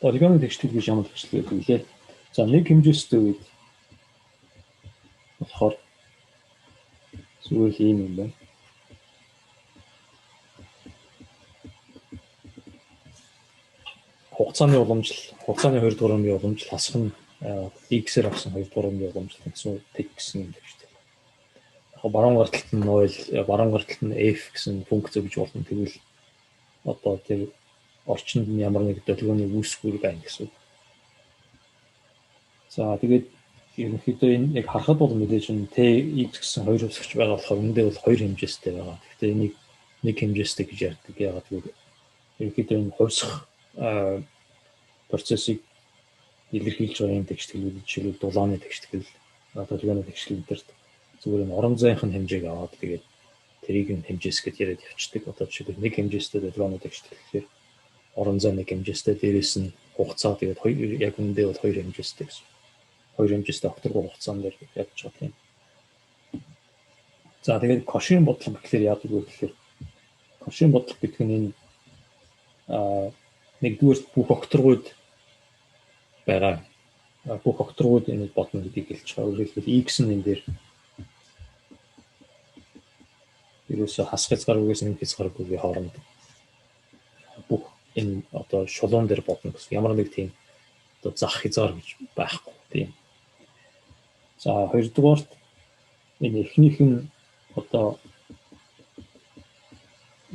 Оригами тэгшлэг гэж ямар тэгшлэг гэдэг лээ. За нэг хэмжээстэй үед болохоор зүгээр ийм юм байна. Хугацааны хугацааны 2 дугаар хамгийн уламжлал хасах нь x-ээр авсан 2 дугаар хамгийн уламжлал гэсэн тэг гэсэн юм байна шүү дээ. Яг баруун гарталт нь 0, баруун гарталт нь f гэсэн функц гэж болно. Тэгвэл одоо тэр орчинд нь ямар нэг долгионы үүсвэр байна гэсэн. За тэгээд ерөнхийдөө энэ яг харахад бол мэдээж нь tx гэсэн 2 өсгч байгаа болохоор үүндээ бол 2 хэмжээстэй байгаа. Гэхдээ энийг нэг хэмжээстэй гэж ярьдаг. Яагаад гэвэл ерөнхийдөө энэ хувьсах процессыг илэрхийлж байгаа юм тэгшлүүд жишээлбэл дулааны тэгшлэл, долгионы тэгшлэлдэрт зүгээр энэ орон зайх нь хэмжээг аваад тэгээд тэрийг нь хэмжээсгээд яриад явчихдаг. Одоо жишээлбэл нэг хэмжээстэй долгионы тэгшлэл гэхээр орон зай нэг хэмжээстэй, дээрээс нь хугацаа тэгээд яг үндэ бол 2 хэмжээстэй гэсэн. 2 хэмжээстэй окторгол хугацаан дээр явж байгаа юм. За тэгээд Cauchy бодлого гэхээр яадаг вэ гэхээр Cauchy бодлого гэдэг нь энэ нэгдүгээр бүх окторгууд байгаа. Бүх окторгууд энэ бодно гэдгийг хэлж байгаа. Өөрөөр хэлбэл x нь энэ дээр ерөөсөө хасах хязгааргүйгээс нэг хязгааргүйгийн хооронд бүх энэ одоо шулуун дээр бодно гэсэн. Ямар нэг тийм одоо зах хязгаар гэж байхгүй тийм. За хоёрдугаарт энэ эхнийх нь одоо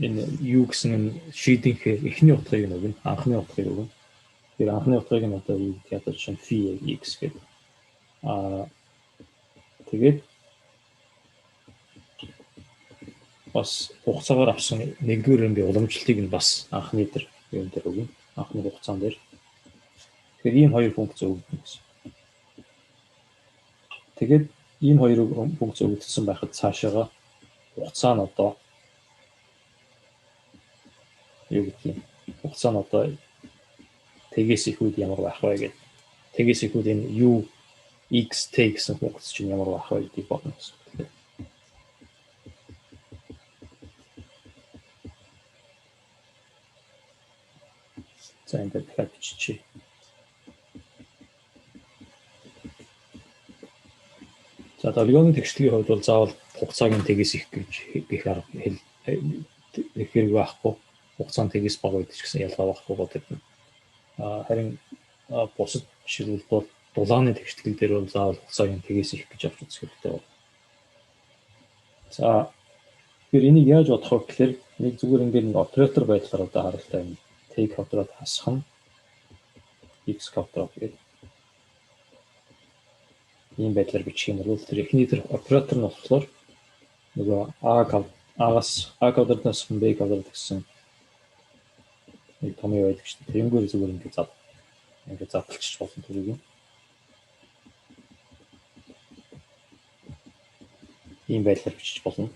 энэ юу гэсэн шийдэнхээ эхний утгыг нь өгнө, анхны утгыг өгнө. Тэр анхны утгыг нь одоо юу гэдэг одоо чинь phi x гэдэг. Тэгээд бас хугацаагаар авсан нэгдүгээр ангийн уламжлалтыг нь бас анхны дээр юм дээр өгнө. Анхны хугацаан дээр. Тэгэхээр ийм хоёр функц өгнө гэсэн. Тэгээд ийм хоёр функц өгөгдсөн байхад цаашаага хугацаа нь одоо юу гэдэг юм. Хугацаа нь одоо тэгээс их үед ямар байх вэ гэдэг. Тэгээс их үед энэ u x t гэсэн функц чинь ямар байх вэ гэдгийг бодно гэсэн. За энэ дахиад биччихье. За долгионы тэгшлэгийн хувьд бол заавал хугацааг нь тэгээс их гэж гэх арга хэрэг байхгүй. Хугацаанд тэгээс бага байдаг ч гэсэн ялгаа байхгүй гэдэг. Харин бусад жишээлбэл бол дулааны тэгшлэл дээр бол заавал хугацааг нь тэгээс их гэж авч үзэх хэрэгтэй байна. За тэгэхээр энийг яаж бодох вэ гэхээр нэг зүгээр ингээд оператор байдлаар одоо харалтай юм. Take оператор хасах нь x оператор гэдэг. Ийм байдлаар бичих юм бол тэр эхний тэр оператор нь болохоор нөгөө a-аас a квадратаас b квадрат гэсэн нэг том юм байдаг шүү дээ. Тэрнгээр зүгээр ингээд задлчих болно тэрийг. Ийм байдлаар бичиж болно.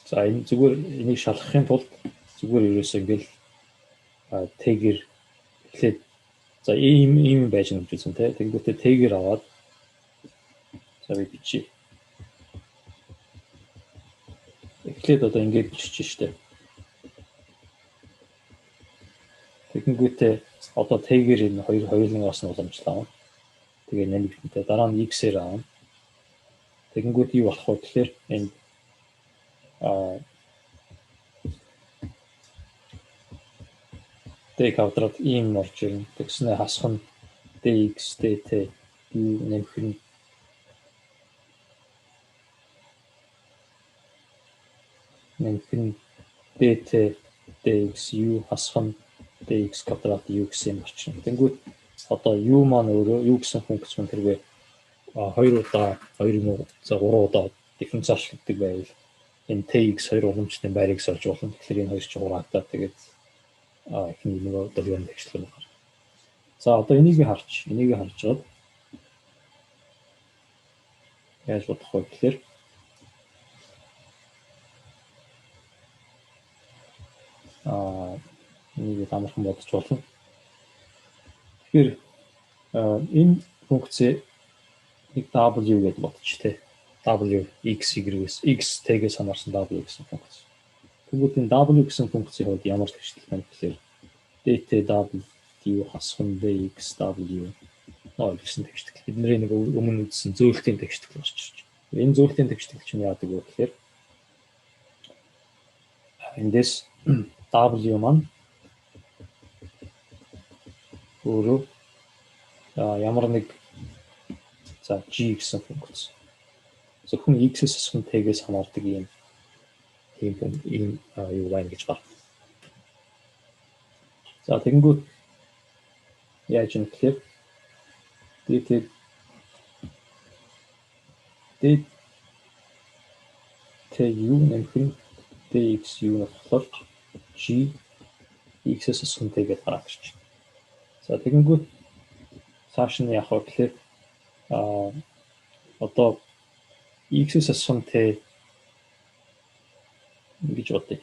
За энэ зүгээр энийг шалгахын тулд зүгээр ерөөсөө ингээл тэгэр эхлээд за ийм байж нэг үзсэн тий. Тэгэнгүүтээ тэгэр аваад за би бичиж. Эхлээд одоо ингээд бичиж штэ. Тэгэнгүүтээ одоо тэгэр энэ хоёулангаас нь уламжлаа. Тэгээ нэмэгдэнтэй дараа нь x-ээр аав. Тэгэнгүүт юу болох вэ гэхээр энэ d квадрат ийм орж ирнэ. Тэгснэ хасах нь dx dt юу нэмэх нь dt dx u хасах нь dx квадрат u гэсэн юм орчно. Тэнгүүт одоо u маань өөрөө u гэсэн функц маань тэргээ 2 удаа 2 юм уу за 3 удаа дифференциалчлагддаг байвал энэ tx 2 уламжлалтын байрыг сольж болно. Тэгэхээр энэ хоёр чинь хураагдаад тэгээд эхний нөгөө долгионы тэгшлэл байна. За одоо энийг харж гад яаж бодох вэ гэхээр энийг амархан бодож болно. Тэгэхээр энэ функцээ нэг w гэж бодчих тий. W x y-гээс x t-гээ санаарсан w гэсэн функц. Тэгвэл энэ w гэсэн функцийн хувьд ямар тэгшлэл байна гэхээр DTW хасхан DXW гэсэн тэгшдэг. Бидний нэг өмнө үзсэн зөөлтийн тэгшдэг болж байна. Энэ зөөлтийн тэгшдэг чинь яадаг вэ гэхээр эндээс W маань өөрөө ямар нэг за G гэсэн функц. Зөвхөн X-с асуун T-гээс хамаардаг ийм юу байна гэж байна. За тэгэнгүүт яаж юм гэхээр DTU нэмэх DXU болохоор G X-с асуун T-гээд гараад ирж байна. За тэгэнгүүт цааш нь яах вэ гэхээр одоо X-с асуун T гэж бодъё.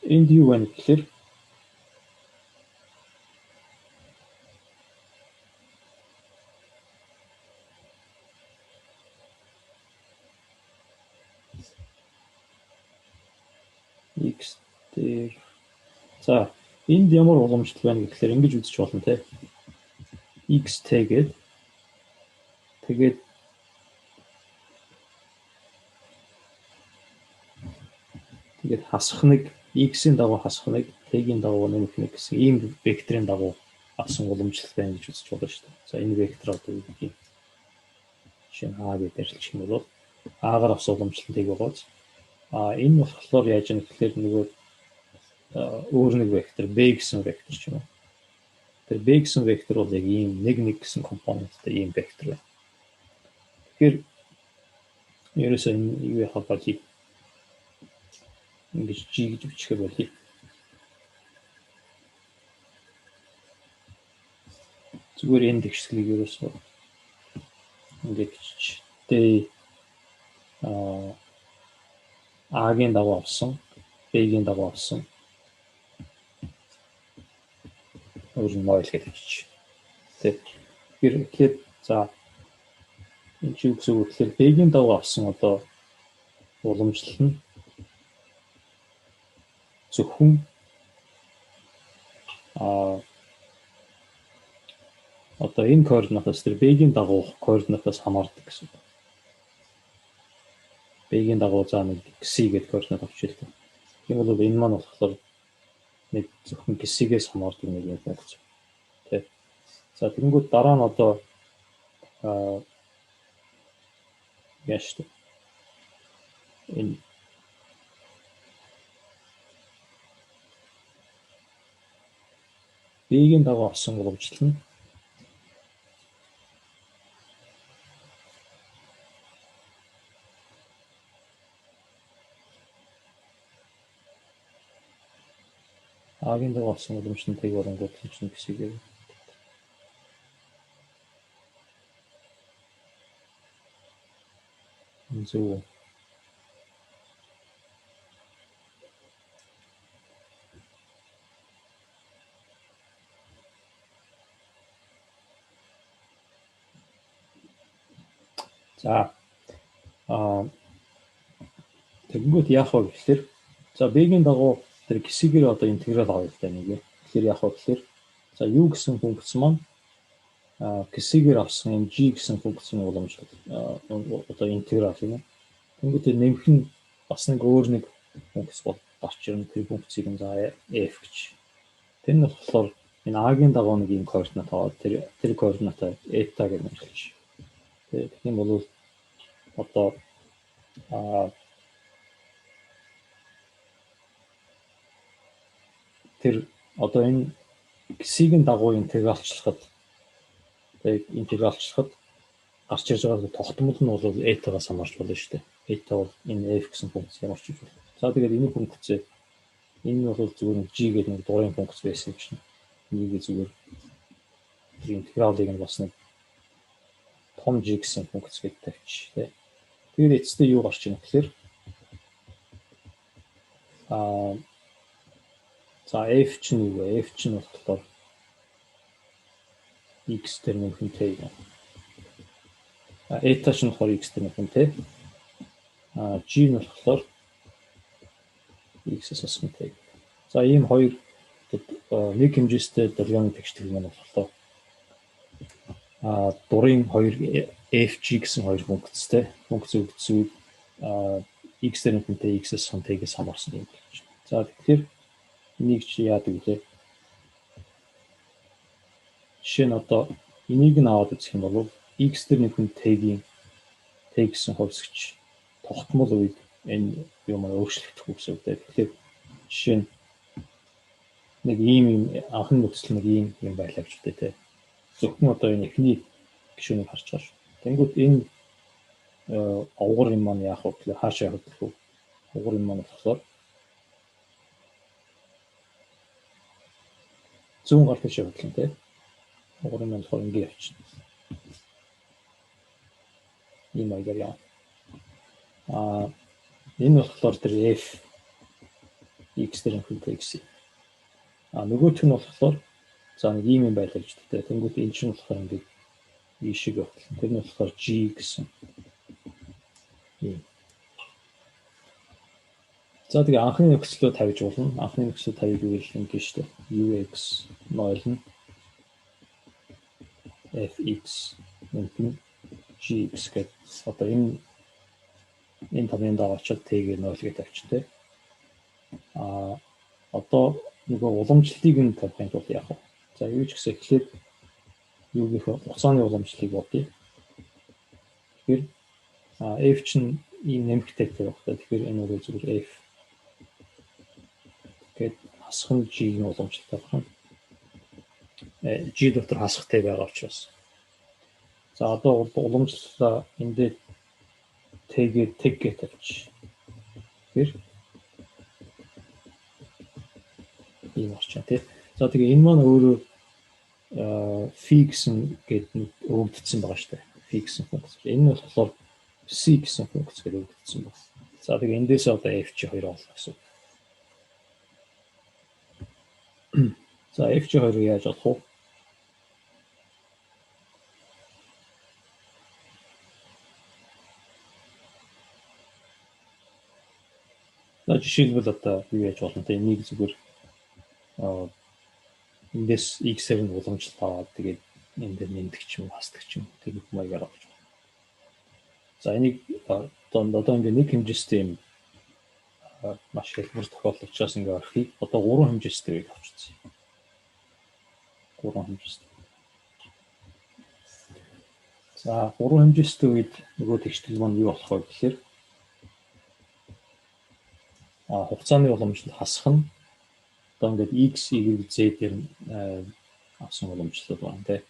Энд юу байна гэхээр X дээр за энд ямар уламжлал байна гэхээр ингэж үзэж болно те. X тэгээд хасах нэг X-ийн дагуу хасах нэг T-ийн дагуу нэмэх нэг гэсэн ийм векторын дагуу авсан уламжлал байна гэж үзэж болно шүү дээ. За энэ вектор одоо юу гэх юм? Жишээ нь А гэдэг арилчих юм бол А-гаар авсан уламжлалыг байгаач. Энэ болохоор яаж юм гэхээр нөгөө өөр нэг вектор B гэсэн вектор ч юм уу. Тэр B гэсэн вектор бол яг ийм нэг гэсэн компоненттэй ийм вектор байна. Тэгэхээр ерөөсөө юу яхаа болчих ингэж G гэж бичихээр болчих. Зүгээр энэ тэгшлэгийг ерөөсөө ингэж T А-гийн дагуу авсан, B-гийн дагуу авсан. Өөр нь 0 гэж бичиж. Тэгэхээр за энэ чи үгүй гэхээр B-гийн дагуу авсан одоо уламжлал нь зөвхөн одоо энэ координатаас тэр B-гийн дагуу координатаас хамаардаг гэсэн. B-гийн дагуу за нэг C гэдэг координат авчихъя. Тийм бол энэ маань болохоор нэг зөвхөн C-гээс хамаардаг нэг юм функц. Тэ. За тэгэнгүүт дараа нь одоо яаш вэ? Энэ B-гийн дагуу авсан уламжлал нь А-гийн дагуу авсан уламжлалтыг болонгууд чинь гэсэн. Зөв. За тэгэнгүүт яах вэ гэхээр за B-гийн дагуу тэр гисгээр одоо интеграл авах хэрэгтэй нэг юм. Тэгэхээр яах вэ гэхээр за U гэсэн функц маань гисгээр авсан энэ G гэсэн функцийн уламжлал одоо интеграл юм. Тэнгүүт нэмэх нь бас нэг өөр нэг функц гарч ирнэ. Тэр функцийг нь за F гэж. Тэр нь болохоор энэ А-гийн дагуу нэг юм координат аваад тэр координатаа eta гэж нэрлэж. Тэгэх юм бол одоо тэр одоо энэ гисийн дагуу интегралчлахад гарч ирж байгаа тогтмол нь бол eta-гаас хамаарч болно шүү дээ. Eta бол энэ F гэсэн функц ямар ч юм бол. За тэгээд энэ функц энэ нь бол зүгээр G гэдэг нэг дурын функц байсан юм чинь. Энийг зүгээр интегралыг нь бас нэг том G гэсэн функц гэж тавьчих тий. Тэгээд эцэстээ юу гарч ирнэ гэхээр за F чинь юу вэ? F чинь болохоор X дээр нэмэх T юм. Eta чинь болохоор X дээр нэмэх T. G нь болохоор x-с асхан тэг. За ийм хоёр нэг хэмжээстэй долгионы тэгшлэг маань болохоор дурын 2 fg гэсэн хоёр функцтэй функц өгдсөн үед x дээр нөхөнтэй x-с асхан тэгээс хамаарсан юм гэж. За тэгэхээр энийг чи яадаг вэ? Жишээ нь одоо энийг нь аваад үзэх юм бол x дээр нөхөн тэгийн тэг гэсэн хувьсгч тогтмол үед энэ юм өөрчлөгдөх гэсэн үг. Тэгэхээр жишээ нь нэг ийм анхны нөхцөл нэг ийм юм байлаа гэж үү те. Зөвхөн одоо энэ эхний гишүүнийг харж байгаа шүү. Тэнгүүт энэ овгор юм маань яах вэ гэхээр хаашаа явах вэ? Овгор юм маань болохоор зүүн гар тийш явах юм те. Овгор юм маань болохоор ингэ явчихна. Ийм маягаар яа. Энэ болохоор тэр f x дээр нөхөнтэй x. Нөгөөх нь болохоор за нэг ийм юм байлаа гэж дээ. Тэнгүүт энэ чинь болохоор ингэ ийшээ явах. Тэр нь болохоор g гэсэн. За тэгээ анхны нөхцлөө тавьж болно. Анхны нөхцөл тавьж үйл ингэ шүү дээ. ux 0 нь fx нэмтэн gx гэдэг. Одоо энэ тавын даа очоод t-ийг 0 гэж тавьчихтэй. Одоо нөгөө уламжлалыг нь тавихын тулд яах вэ? За юу ч гэсэн эхлээд юугийнхээ хугацааны уламжлалыг бодъё. Тэгэхээр f чинь ийм нэмэгтэй байх хэрэгтэй. Тэгэхээр энэ үгээр зүгээр f гэд хасах нь g-ийн уламжлалтай байх нь g дотор хасахтай байгаа учраас. За одоо уламжлалаа эндээ t-гээ тэг гэж тавьчих. Тэгэхээр ийм орчин тий. За тэгээ энэ маань өөрөө phi гэсэн гээд өгөгдсөн байгаа шүү дээ. Phi гэсэн функц. Энэ нь болохоор c гэсэн функц гээд өгөгдсөн байна. За тэгээ эндээс одоо f2 олно гэсэн. За f2-ыг яаж олох вэ? За жишээлбэл одоо юу яаж болно те энийг зүгээр эндээс x-ээр нь уламжлалт аваад тэгээд энэ дээр нэмдэг ч юм уу хасдаг ч юм тэгээд маягаар авч байна. За энийг одоо ингээ нэг хэмжээстэй юм маш хэлбэр тохиолдол учраас ингээ орхив. Одоо 3 хэмжээстэй байг авчихсан. 3 хэмжээстэй. За 3 хэмжээстэй үед нөгөө тэгшлэл маань юу болох вэ гэхээр хугацааны уламжлалт хасах нь одоо ингээд x, y, z дээр авсан уламжлал байна тий.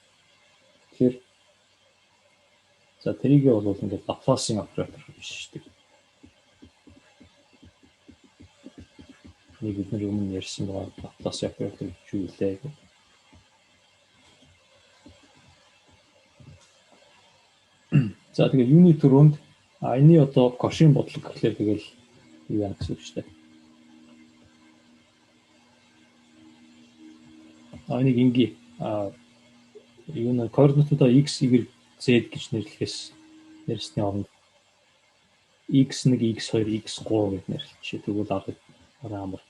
Тэгэхээр за тэрийгээ бол ингээд Лапласын оператор биш шүү дээ. Нэг бид нар өмнө ярьсан байгаа Лапласын оператор гэж юу вэ? За тэгээд юуны төрөнд энэний одоо кошин бодлого гэхлээр тэгэл юу яах гэсэн үг шүү дээ. Энийг ингээ юуны координатуудаа x, y, z гэж нэрлэхний оронд x1, x2, x3 гэж нэрлэчихээ. Тэгвэл арга амар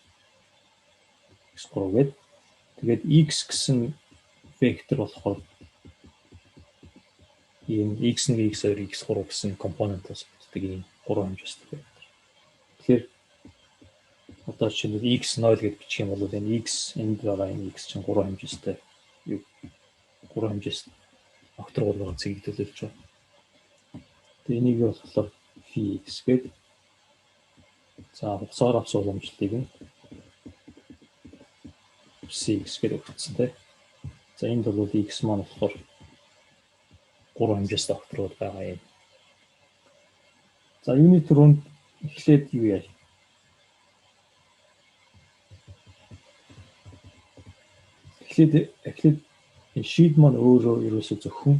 x3 гэдэг. Тэгээд x гэсэн вектор болохоор ийм x1, x2, x3 гэсэн компонентоос бүтдэг ийм 3 хэмжээстэй вектор. Тэгэхээр одоо жишээлбэл x0 гэж бичих юм бол энэ x энд байгаа энэ x чинь 3 хэмжээстэй юу 3 хэмжээс вектор болгоо цэгдүүлж байгаа. Тэгээ энийг болохоор phi x гэдэг. За хугацаар авсан уламжлалыг нь psi x гэдэг өгцөнтэй. За энд бол x маань болохоор 3 хэмжээстэй вектор байгаа юм. За юуны төрөнд эхлээд юу яа? Эхлээд энэ шийд маань өөрөө ерөөсөө зөвхөн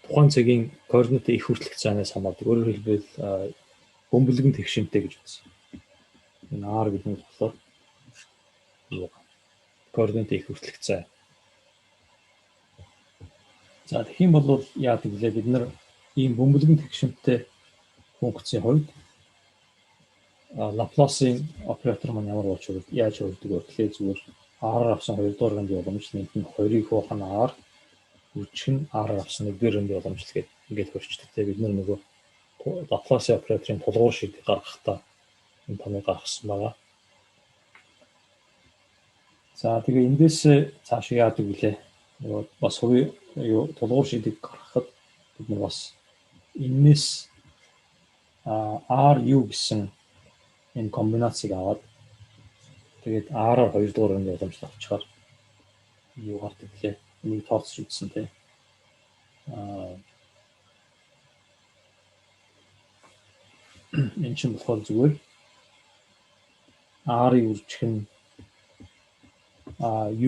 тухайн цагийн координатын их хүртэлх цаанаас хамаадаг. Өөрөөр хэлбэл бөмбөлгөн тэгшинтэй гэж үзсэн. Энэ r гэдэг нь болохоор координатын их хүртэлх цай. За тэгэх юм бол яадаг вэ? Бид нар ийм бөмбөлгөн тэгшинтэй функцийн хувьд Лапласын оператор маань ямар болж байгаа яаж өөрдөг вэ гэхлээр зүгээр R авсан 2 дугаар гэмт боломж нэмт нь 2-ыг хуух нь R үржих нь R авсан 1 дугаар гэмт боломж тэгээд ингээд хөрчдөг. Тэгээд бид нөгөө Лапласын операторын тулгуур шийдийг гаргахдаа энэ томыг гаргасан байгаа. За тэгээ эндээс цааш яадаг вүлээ? Нөгөө бас хувийн тулгуур шийдийг гаргахад бид нар бас энэс RU гэсэн энэ комбинацийг аваад тэгээд R-аар 2 дугаар гэмт боломж авчихаар юу гардаг вүлээ? Энийг тооцож үзсэн тийм. Энэ чинь болохоор зүгээр R-ыг үржих нь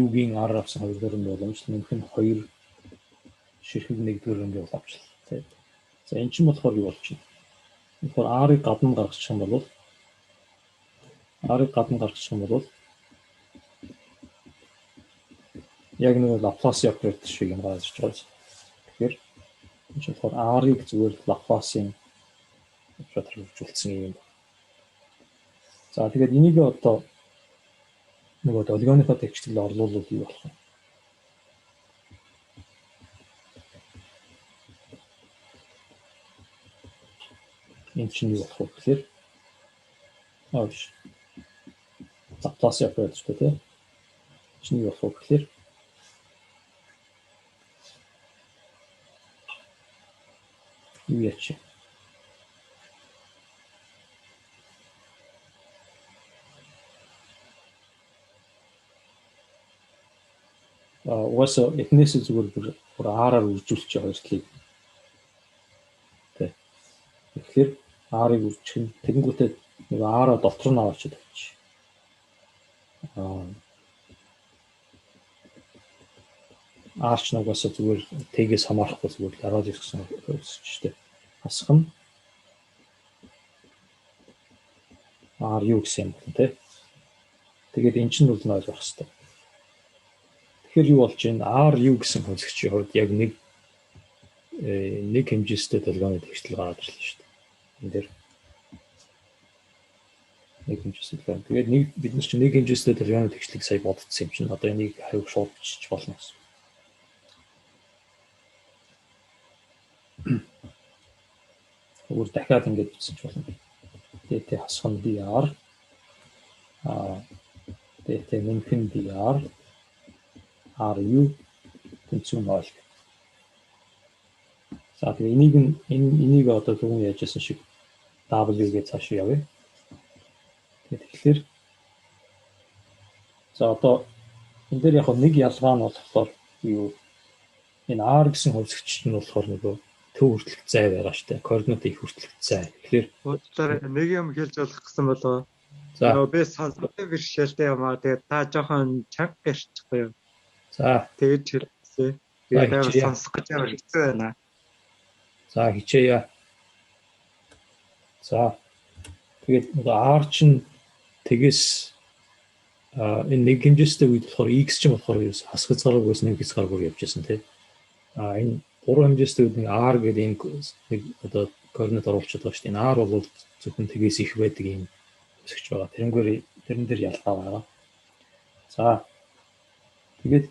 U-гийн R авсан 2 дугаар гэмт боломж нэмэх нь 2 ширхэг 1 дугаар гэмт боломж тийм. За энэ чинь болохоор юу болж байна? Тэгэхээр R-ыг гадна гаргачих юм бол яг нэг Лапласын оператор шиг юм гарч байгаа. Тэгэхээр энэ чинь болохоор R-ыг зүгээр Лапласын оператор хөгжүүлсэн юм. За тэгээд энийг одоо нөгөө долгионыхоо текстийг орлуулвал юу болох вэ? Энэ чинь юу болох вэ гэхээр Лапласын оператор тийм. Чинь юу болох вэ гэхээр юу яач? Угаасаа эхнээс зүгээр бүр R-аар үржүүлчих хоёр талыг. Тэ. Тэгэхээр R-ыг үржих нь тэгэнгүүтээ нэг R-аа дотор нь аваачаад авчих. R ч нугасаа зүгээр тэгээс хамаарахгүй зүгээр дараад ирсэн өсчтэй. Хасах нь R юу гэсэн юм бэ те. Тэгээд эн чинь бол ойлгох хэрэгтэй. Тэгэхээр юу болж байна? R юу гэсэн хөлсөгчийн хувьд яг нэг хэмжээстэй долгионы тэгштэл гараад ирлээ шүү дээ. Энд дээр нэг хэмжээстэй. Тэгээд бид нар чинь нэг хэмжээстэй долгионы тэгшлийг сая бодсон юм чинь. Одоо энийг хавь шууд бичиж болно гэсэн. Өөр дахиад ингэж бичиж болно. dt хасах нь dr dt нэмэх нь dr ru тэнцүү 0. За тэгээ энийг одоо түрүүн яажсэн шиг w-гээ цааш явъя. Тэгэхээр за одоо энэ дээр яг нэг ялгаа нь болохоор юу энэ r гэсэн хөлсөгч нь болохоор нөгөө төв хүртэлх зай байгаа штэ. Координат их хүртэлх зай. Тэгэхээр уучлаарай нэг юм хэлж болох гэсэн болов. За би сонсдог бишэлтэй юмаа тэгээ та жоохон чанга гэрчихгүй юу? За тэгэж хэлсэн. Тэгээд сонсох гэж амар хэцүү байна. За хичээе. За тэгээд R чинь тэгээс энэ нэг хэмжээстэй үед болохоор X чинь болохоор хасгаж гараагүйс нэг хязгааргүй явж байсан тийм. Энэ 3 хэмжээстэй үед R гэдэг энэ нэг одоо координат оруулчихад байгаа шүү дээ. Энэ R бол зөвхөн тэгээс их байдаг юм өсөж байгаа. Тэрэн дээр ялгаа байгаа. За тэгээд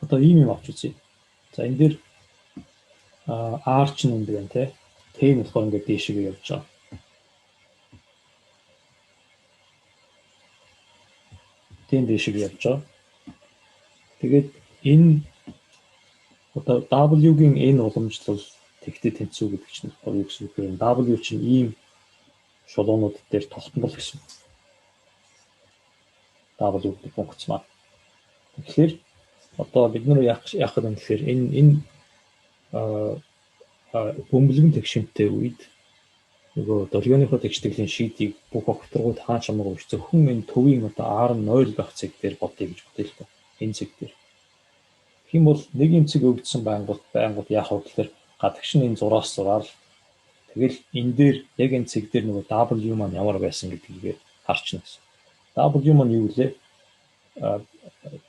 одоо ийм юм авч үзье. За энэ дээр R чинь энэ байна те. T нь болохоор ингээд дээшээ явж байгаа. T-ийн дээшээ явж байгаа. Тэгээд энэ одоо W-гийн энэ уламжлал тэгтээ тэнцүү гэдэг чинь юу гэсэн үг вэ? W чинь ийм шулуунууд дээр тогтмол гэсэн. W гэдэг функц маань. Тэгэхээр одоо бид нар яах юм гэхээр энэ бөмбөлгөн тэгшинтэй үед нөгөө долгионыхоо тэгштгэлийн шийдийг бүх огторгууд хаан чамаагүй биш зөвхөн энэ төвийн одоо R нь 0 байх зэг дээр бодъё гэж бодъё л да. Энэ зэг дээр. Тэгэх юм бол нэг юм цэг өгдсөн байнгут яах вэ гэхээр гадагш нь энэ зураас зураар тэгэл энэ дээр яг энэ цэг дээр нөгөө W маань ямар байсан гэдгийг харчна гэсэн. W маань юу вэ?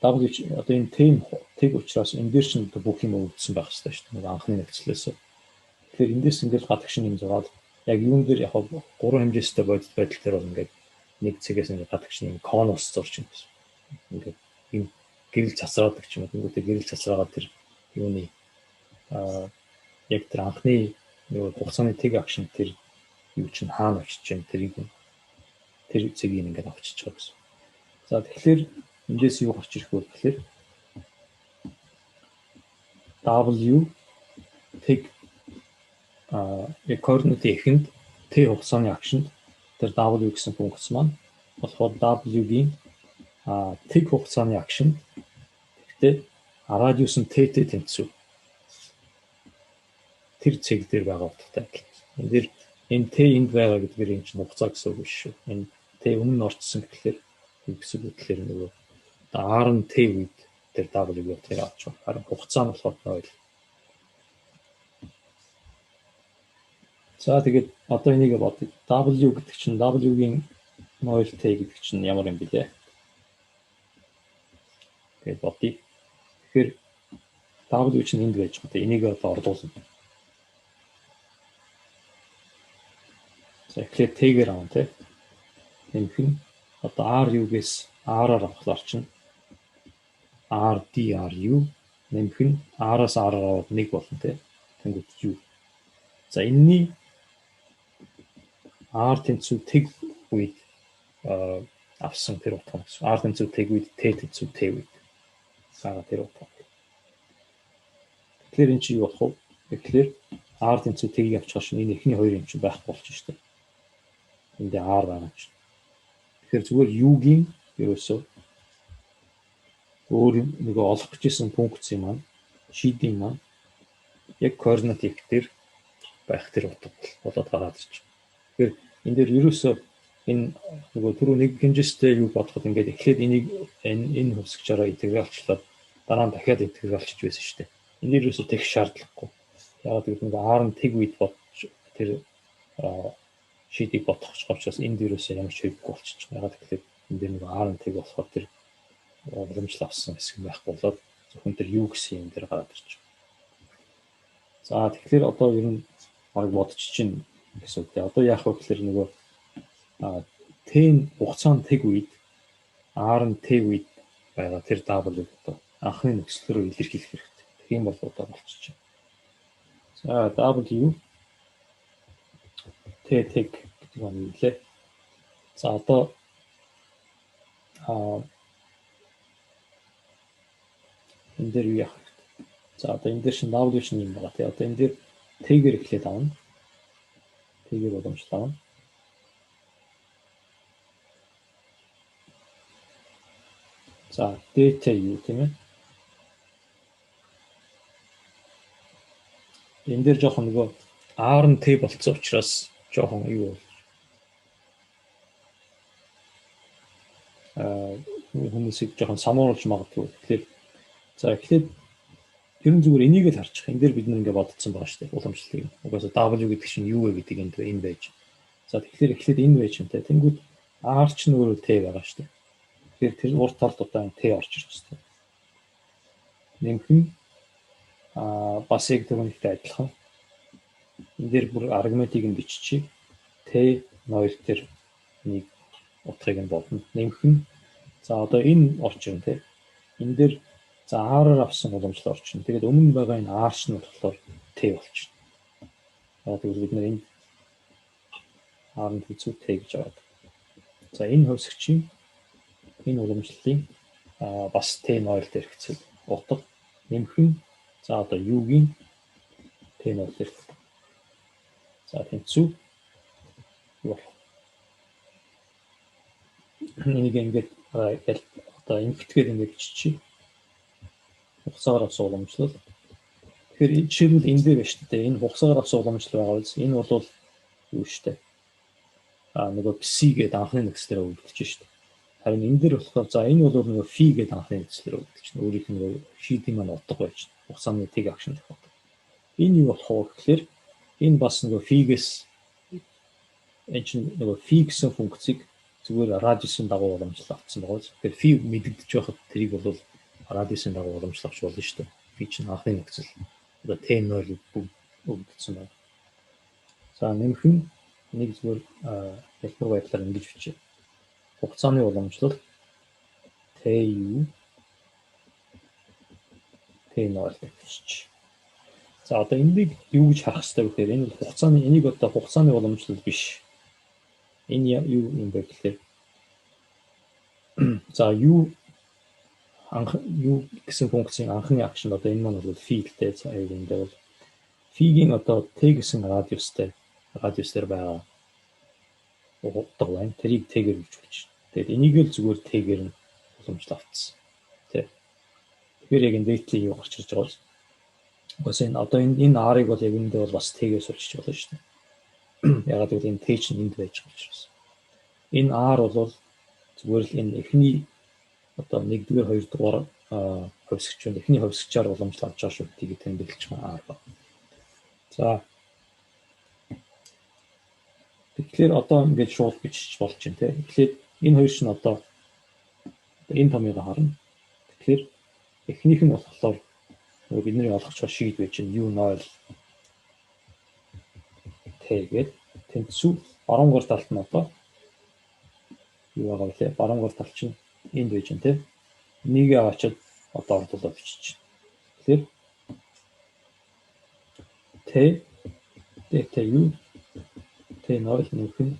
W одоо энэ тем тэг учраас энэ дээр чинь бүх юм өгдсөн байх хэрэгтэй шүү дээ. Нэг анхны нэгтлээс. Тэгэхээр эндээс ингээд гадагшин юм зураад яг юун дээр яг гурван хэмжээстэй бодит байдал дээр бол ингээд нэг цэгээс ингээд гадагшин юм конус зурч юм байна. Ингээд энэ гэрэл цацраадаг ч юм уу. Тэнгүүтээ гэрэл цацраагаад тэр юуны яг тэр анхны хугацааны тэг акшн тэр юу чинь хаана очиж чинь тэрийг тэр цэгийг ингээд авчиж байгаа гэсэн. За тэгэхээр эндээс юу гарч ирэх вэ гэхээр W тэг координатын эхэнд T хугацааны акшнд тэр W гэсэн функц маань болохоор W-гийн тэг хугацааны акшнд гэхдээ радиус нь T-тэй тэнцвэр тэр цэг дээр байгаа утгатай. Энэ дэр энэ T энд байгаа гэдгээр энэ чинь хугацаа гэсэн үг биш шүү. Энэ T өмнө орцсон гэхэлэр юу гэсэн үг гэхээр нөгөө R нь T үед тэр W-г утгыг авч байгаа. Харин хугацаа нь болохоор 0. За тэгээд одоо энийг бодъё. W гэдэг чинь W-гийн 0T гэдэг чинь ямар юм бэлээ? Тэгээд бодъё. Тэгэхээр W чинь энд байж байгаа. Энийг одоо орлуулна. За эхлээд T-гээр авна тий. Нэмэх нь одоо RU-гээс R-аар авахлаар чинь RDRU нэмэх нь R-аас R-аар аваад 1 болно тий. Тэнгүүд U. За энэний R тэнцүү тэг үед авсан тэр утга нь R тэнцүү тэг үед T тэнцүү T үед сага тэр утга. Тэгэхээр энэ чи юу болох вэ? Тэгэхээр R тэнцүү T-ийг авчихсан шин энэ эхний хоёр юм чинь байхгүй болчих шүү дээ. Энд R байгаа юм чинь. Тэгэхээр зүгээр U-гийн ерөөсөө өөр нөгөө олох гэжсэн функцийн маань шийдийн маань яг координат их-дээр байх тэр утга болоод гараад ирж байна. Тэгэхээр энэ дээр ерөөсөө энэ нөгөө түрүү нэг хэмжээстэй юу бодоход ингээд эхлээд энийг энэ хувьсгчаараа интегралчлаад дараа нь дахиад интегралчж байсан шүү дээ. Энэ ерөөсөө тех шаардлагагүй. Яг гэдэг нь R нь тэг үед бодож тэр шийдийг бодох учраас энд ерөөсөө ямар ч хэрэггүй болчихж байгаа. Яг тэгэхээр энэ дээр нэг R нь тэг болохоор тэр уламжлал авсан хэсэг байхгүй болоод зөвхөн тэр U гэсэн юм дээр гараад ирж байна. За тэгэхээр одоо ер нь баг бодож чинь гэсэн үг. Одоо яах вэ гэхээр нөгөө T-ийн хугацаанд тэг үед R нь T үед байгаа тэр W одоо анхны нөхцлөөр илэрхийлэх хэрэгтэй. Тэгэх юм бол одоо болчихж байна. За W T тэг гэдэг юм лээ. За одоо энэ дээр юу яах вэ? За одоо энэ дээр шин W шин юм байгаа. Тэгээ одоо энэ дээр T-гээр эхлээд авна. T-гээр уламжлал авна. За data юу тийм ээ? Энэ дээр жоохон нөгөө R нь T болцсон учраас жоохон юу хүмүүсийг жоохон самууруулж магадгүй. Тэгэхээр за эхлээд ер нь зүгээр энийг л харчих. Энэ дээр бид нэг ингэ бодсон байгаа шүү дээ. Уламжлалыг. Угаасаа W гэдэг чинь юу вэ гэдэг энэ байж. За тэгэхээр эхлээд энэ байж юм те. Тэнгүүд R ч нь өөрөө T байгаа шүү дээ. Тэгэхээр тэр урт талд удаа T орж ирж байна. Нэмэх нь бас яг түрүүнийхтэй адилхан. Энэ дээр бүр аргументыг нь биччихье. T 0 дээр нэг утгыг нь бодно. Нэмэх нь за одоо энэ орчин те. Энэ дээр за R-аар авсан уламжлал орчин. Тэгээд өмнө байгаа энэ R нь болохоор T болчихно. Яг тэгвэл бид нэр энэ R нь хэцүү T гэж аваад. За энэ хувьсгчийн энэ уламжлалын бас T0 дээр хэцүү утга нэмэх нь за одоо U-гийн T0 дээр. За тэнцүү юу. Энийг ингээд одоо инфитгээд ингээд биччихье. Хугацаагаар авсан уламжлал. Тэгэхээр жишээлбэл энэ дээр байна шүү дээ. Энэ хугацаагаар авсан уламжлал байгаа биз. Энэ бол юу шүү дээ. Нөгөө psi гэдэг анхны нөхцлөөр үлдчихэж шүү дээ. Харин энэ дээр болохоор за энэ бол нөгөө phi гэдэг анхны нөхцлөөр үлдчихэж байна. Өөрийнх нь шийдийн маань утга байж байна. Хугацааны тэг акшн гэх утга. Энэ юу болох вэ гэхээр энэ бас нөгөө phi-гээс энэ чинь нөгөө phi гэсэн функцийг зүгээр радиусын дагуу уламжлал авсан байгаа. Тэгэхээр phi мэдэгдэж байхад тэрийг бол радиусын дагуу уламжлал авч болно шүү дээ. Phi чинь анхны нөхцөл. Одоо T0 өгдсөн байна. За нэмэх нь нэг зүгээр хэлбэр байдлаар ингэж бичээ. Хугацааны уламжлалт TU T0 гэж бичиж. За одоо энийг юу гэж харах хэрэгтэй вэ гэхээр энэ энийг одоо хугацааны уламжлалт биш. Энэ юу юм бэ гэхээр за юу гэсэн функцийн анхны акшн одоо энэ маань бол фигтэй энэ дээр бол фигийн одоо T гэсэн радиусээр байгаа утга байна. Тэрийг T-гээр хөвчүүлж. Тэгээд энийг л зүгээр T-гээр нь уламжлал авцсан. Тэгэхээр яг энэ дэйтлийн юу гарч ирж байгаа бол угсаа энэ одоо энэ R-ыг бол яг эндээ бол бас T-гээр суулчих болно шүү дээ. Ягаад гэвэл энэ T чинь энд байж байгаа учраас. Энэ R бол зүгээр л энэ эхний одоо 1-р 2-р хувьсгчунд эхний хувьсгчаар уламжлал авч байгаа шүү гэдгийг тэмдэглэж байгаа R ба. За тэгэхээр одоо ингээд шууд бичиж болж байна те. Тэгэхээр энэ хоёр чинь одоо энэ томьёо харна. Тэгэхээр эхнийх нь болохоор бидний олгож байгаа шийдвэр чинь U0 тэгээд тэнцүү баруун гол талд нь одоо юу байгаа вэ? Баруун гол тал чинь энд байж байна те. Энийг аваачаад одоо ордуулаад бичиж. Тэгэхээр TU T0 нэмэх нь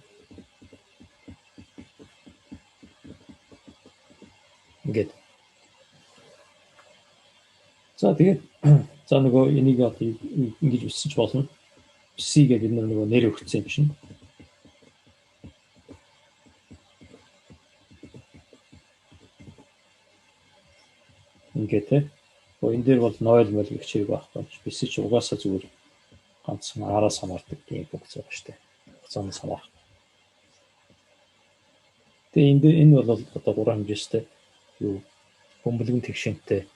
ингээд. За тэгээд за нөгөө энийг одоо ингэж бичсэн ч болно. C гэдэг бид нөгөө нэр өгсөн юм шин. Ингээд те. Энэ дээр бол 0 мөл гэх хэрэг байхгүй. Бисээ чи угаасаа зүгээр ганцхан араас хамаардаг тийм функц байгаа шүү дээ. Хугацаанаас хамаарах. Тэгээ энэ бол одоо 3 хэмжээстэй юу бөмбөлгөн тэгшинтэй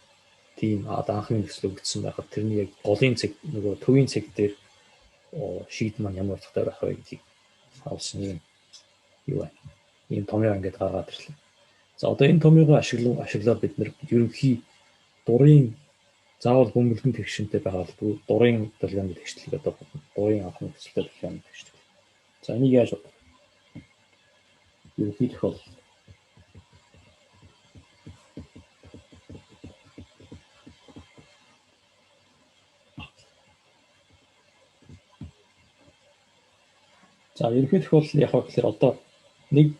тийм анхны нөхцөл өгдсөн байхад тэрний яг голын цэг нөгөө төвийн цэг дээр шийд маань ямар утгатай байх вэ гэдгийг хаалсан юм юу вэ? Ийм томьёо ингээд гаргаад ирлээ. За одоо энэ томьёогоо ашиглаад бид нэр ерөнхий дурын заавал бөмбөлгөн тэгшинтэй байгаалгүй дурын долгионы тэгшлэг одоо дурын анхны нөхцөлтэй долгионы тэгшлэг. За энийг яаж бодох вэ? Ерөнхий тохиол за ерөнхий тохиол яг гэхээр одоо нэг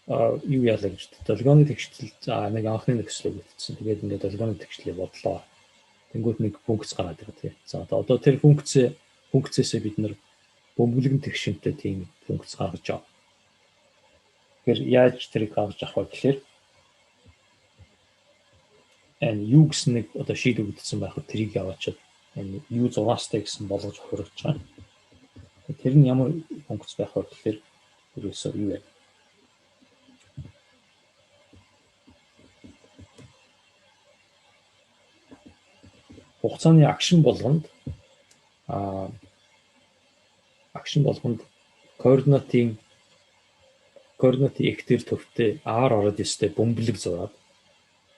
юу яалаа гэж долгионы тэгшил за нэг анхны нөхцөл өгөгдсөн. Тэгээд ингээд долгионы тэгшлийг бодлоо. Тэнгүүд нэг функц гараад байгаа тийм. За одоо тэр функцээсээ бид нэр бөмбөлгөн тэгшинтэй тийм функц гаргаж байгаа. Тэгэхээр яаж тэрийг гаргаж авах вэ гэхээр энэ U гэсэн нэг одоо шийд өгөгдсөн байхад тэрийг аваачаад энэ U6-тай гэсэн болгож хурж байгаа. Тэр нь ямар функц байх вэ гэхээр ерөөсөө юу вэ? Хугацааны акшн болгонд координатын x-тэр төвтэй r радиустай бөмбөлөг зураад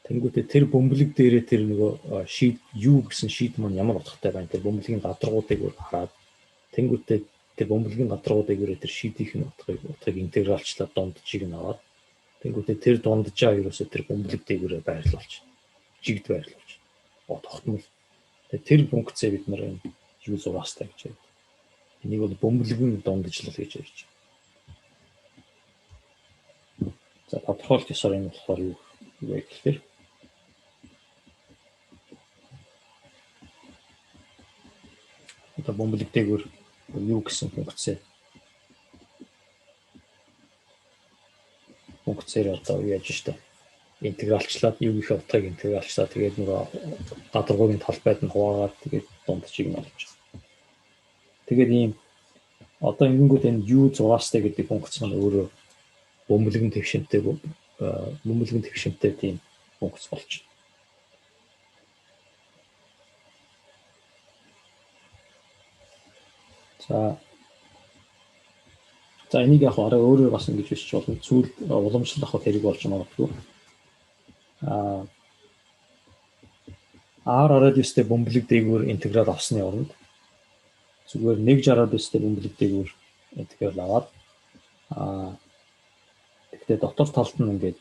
тэнгуүтээ тэр бөмбөлөг дээрээ тэр нөгөө шийд u гэсэн шийд маань ямар утгатай байна тэр бөмбөлөгийн гадаргуудыг хараад тэнгуүтээ тэр бөмбөлөгийн гадаргуудыг тэр шийдийнх нь утгыг интегралчлаад дундчийг нь аваад тэнгуүтээ тэр дунджаа ерөөсөө тэр бөмбөлөг дээгүүрээ байрлуулж жигд байрлуулж тогтмол тэр функцээ бид нар юу зураастай гэж байна. Энийг бол бөмбөлгөн дундажлал гэж ярьж байна. За тодорхойлт ёсоор энэ болохоор юу вэ гэхээр одоо бөмбөлөг дээгүүр юу гэсэн функцээр одоо яаж штэ интегралчлаад юу их утгыг интегралчлаад тэгээд нөгөө гадаргуугийн талбайд нь хуваагаад тэгээд дундчийг нь олж байгаа. Тэгээд ийм одоо ингэнгүүт энэ U6-тай гэдэг функц маань өөрөө бөмбөлгөн тэгшинтэй тийм функц болж байна. За энийг яг арай өөрөө бас ингэж бичиж болно. Зүйл уламжлал авах хэрэг болж магадгүй. R радиустай бөмбөлөг дээгүүр интеграл авсны оронд зүгээр 160 дэстэй бөмбөлөг дээгүүр тэгэхээр аваад гэхдээ дотор талд нь ингээд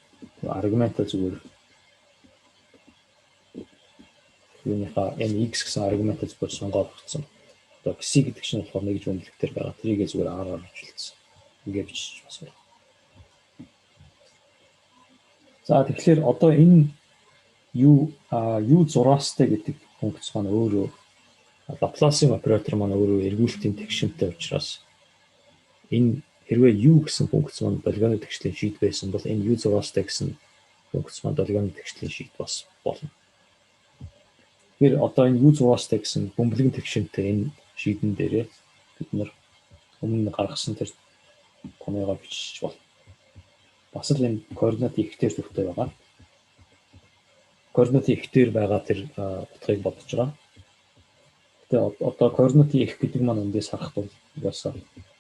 аргументаа зүгээр юуныхаа x гэсэн аргументаа зүгээр сонгоод өгсөн. Одоо c гэдэг чинь болохоор нэгж бөмбөлөг төр байгаа. Тэрийг зүгээр r-аар хилсэн. Ингээд бичиж бас байна. За тэгэхээр одоо энэ u6-тай гэдэг функц маань өөрөө Лапласийн оператор маань өөрөө эргүүлэлтийн тэгшинтэй учраас энэ хэрвээ u гэсэн функц маань полигоны тэгшлийн шийд байсан бол энэ u6-тай гэсэн функц маань полигоны тэгшлийн шийд бас болно. Тэгэхээр одоо энэ u6-тай гэсэн бөмбөлөгийн тэгшинтэй энэ шийдэн дээрээ бид нар өмнө гаргасан тэр томьёогоо бичиж болно. Бас л энэ координат ихтэй төвтэй байгаа. Координат ихтэй байгаа тэр утгыг бодож байгаа. Тэгээ одоо координат их гэдэг маань эндээс харах бол угаасаа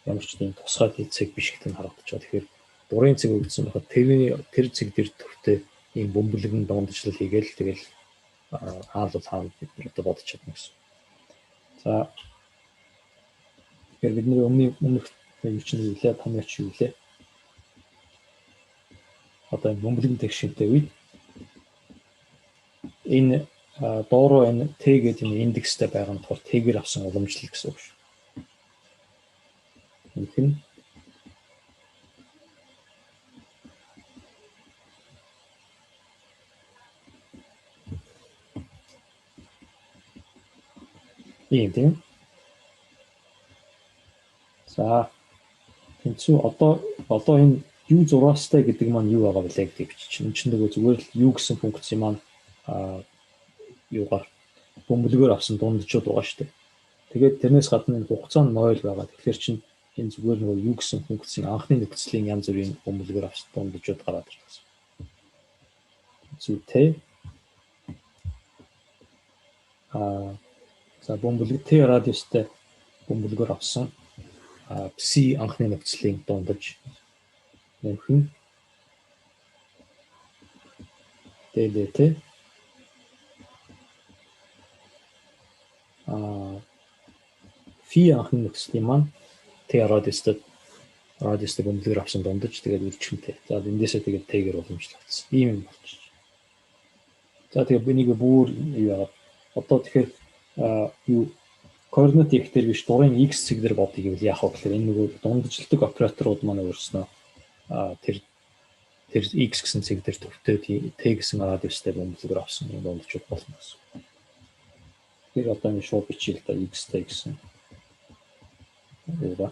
ямар ч тийм тусгай цэг биш гэдэг нь харагдаж байгаа. Тэгэхээр дурын цэг өгсөн байхад тэр цэг дээр төвтэй ийм бөмбөлөгн дундчлал хийгээл тэгэл хаалт бид нар одоо бодож чадна гэсэн. За тэгэхээр бидний өмнөх юм чинь үлээ томьёоч юу лээ. Одоо бөмбөлөгийн тэгшинтэй үед энэ доороо энэ Т гэдэг энэ индекстэй байгаа нь болохоор Т-гээр авсан уламжлал гэсэн үг шүү. Энд нь ийм тийм. За тэнцүү одоо энэ u6-тай гэдэг маань юу байгаа вэ гэдэг чинь нөгөө зүгээр л u гэсэн функцийн маань юугаар бөмбөлгөөр авсан дундчууд байгаа шүү дээ. Тэгээд тэрнээс гадна энэ хугацаа нь 0 байгаа. Тэгэхээр чинь энэ зүгээр нөгөө u гэсэн функцийн анхны нөхцөлийн янз бүрийн бөмбөлгөөр авсан дундчууд гараад ирсэн. Зүйтэй за бөмбөлөг Т радиустай бөмбөлгөөр авсан C анхны нөхцөлийн дундаж нэмхэн ДДТ фи анхны нөхцөлийн маань Т радиустай бөмбөлгөөр авсан дундаж тэгээд үржимтэй. За эндээсээ тэгээд Т-гээр уламжлагдсан. Ийм юм болчих. За тэгээд би нэг бүр яагаад одоо тэгэхээр юу координат ихтэй биш дурын x цэг дээр бодъё гэвэл яах вэ гэхээр энэ нөгөө дундажлагдаг операторууд маань өөрснөө тэр x гэсэн цэг дээр төвтэй Т гэсэн радиустай бөмбөлгөөр авсан юм дундчууд болно гэсэн. Тэр одоо энэ шууд бичил та x-тэй гэсэн. Яа.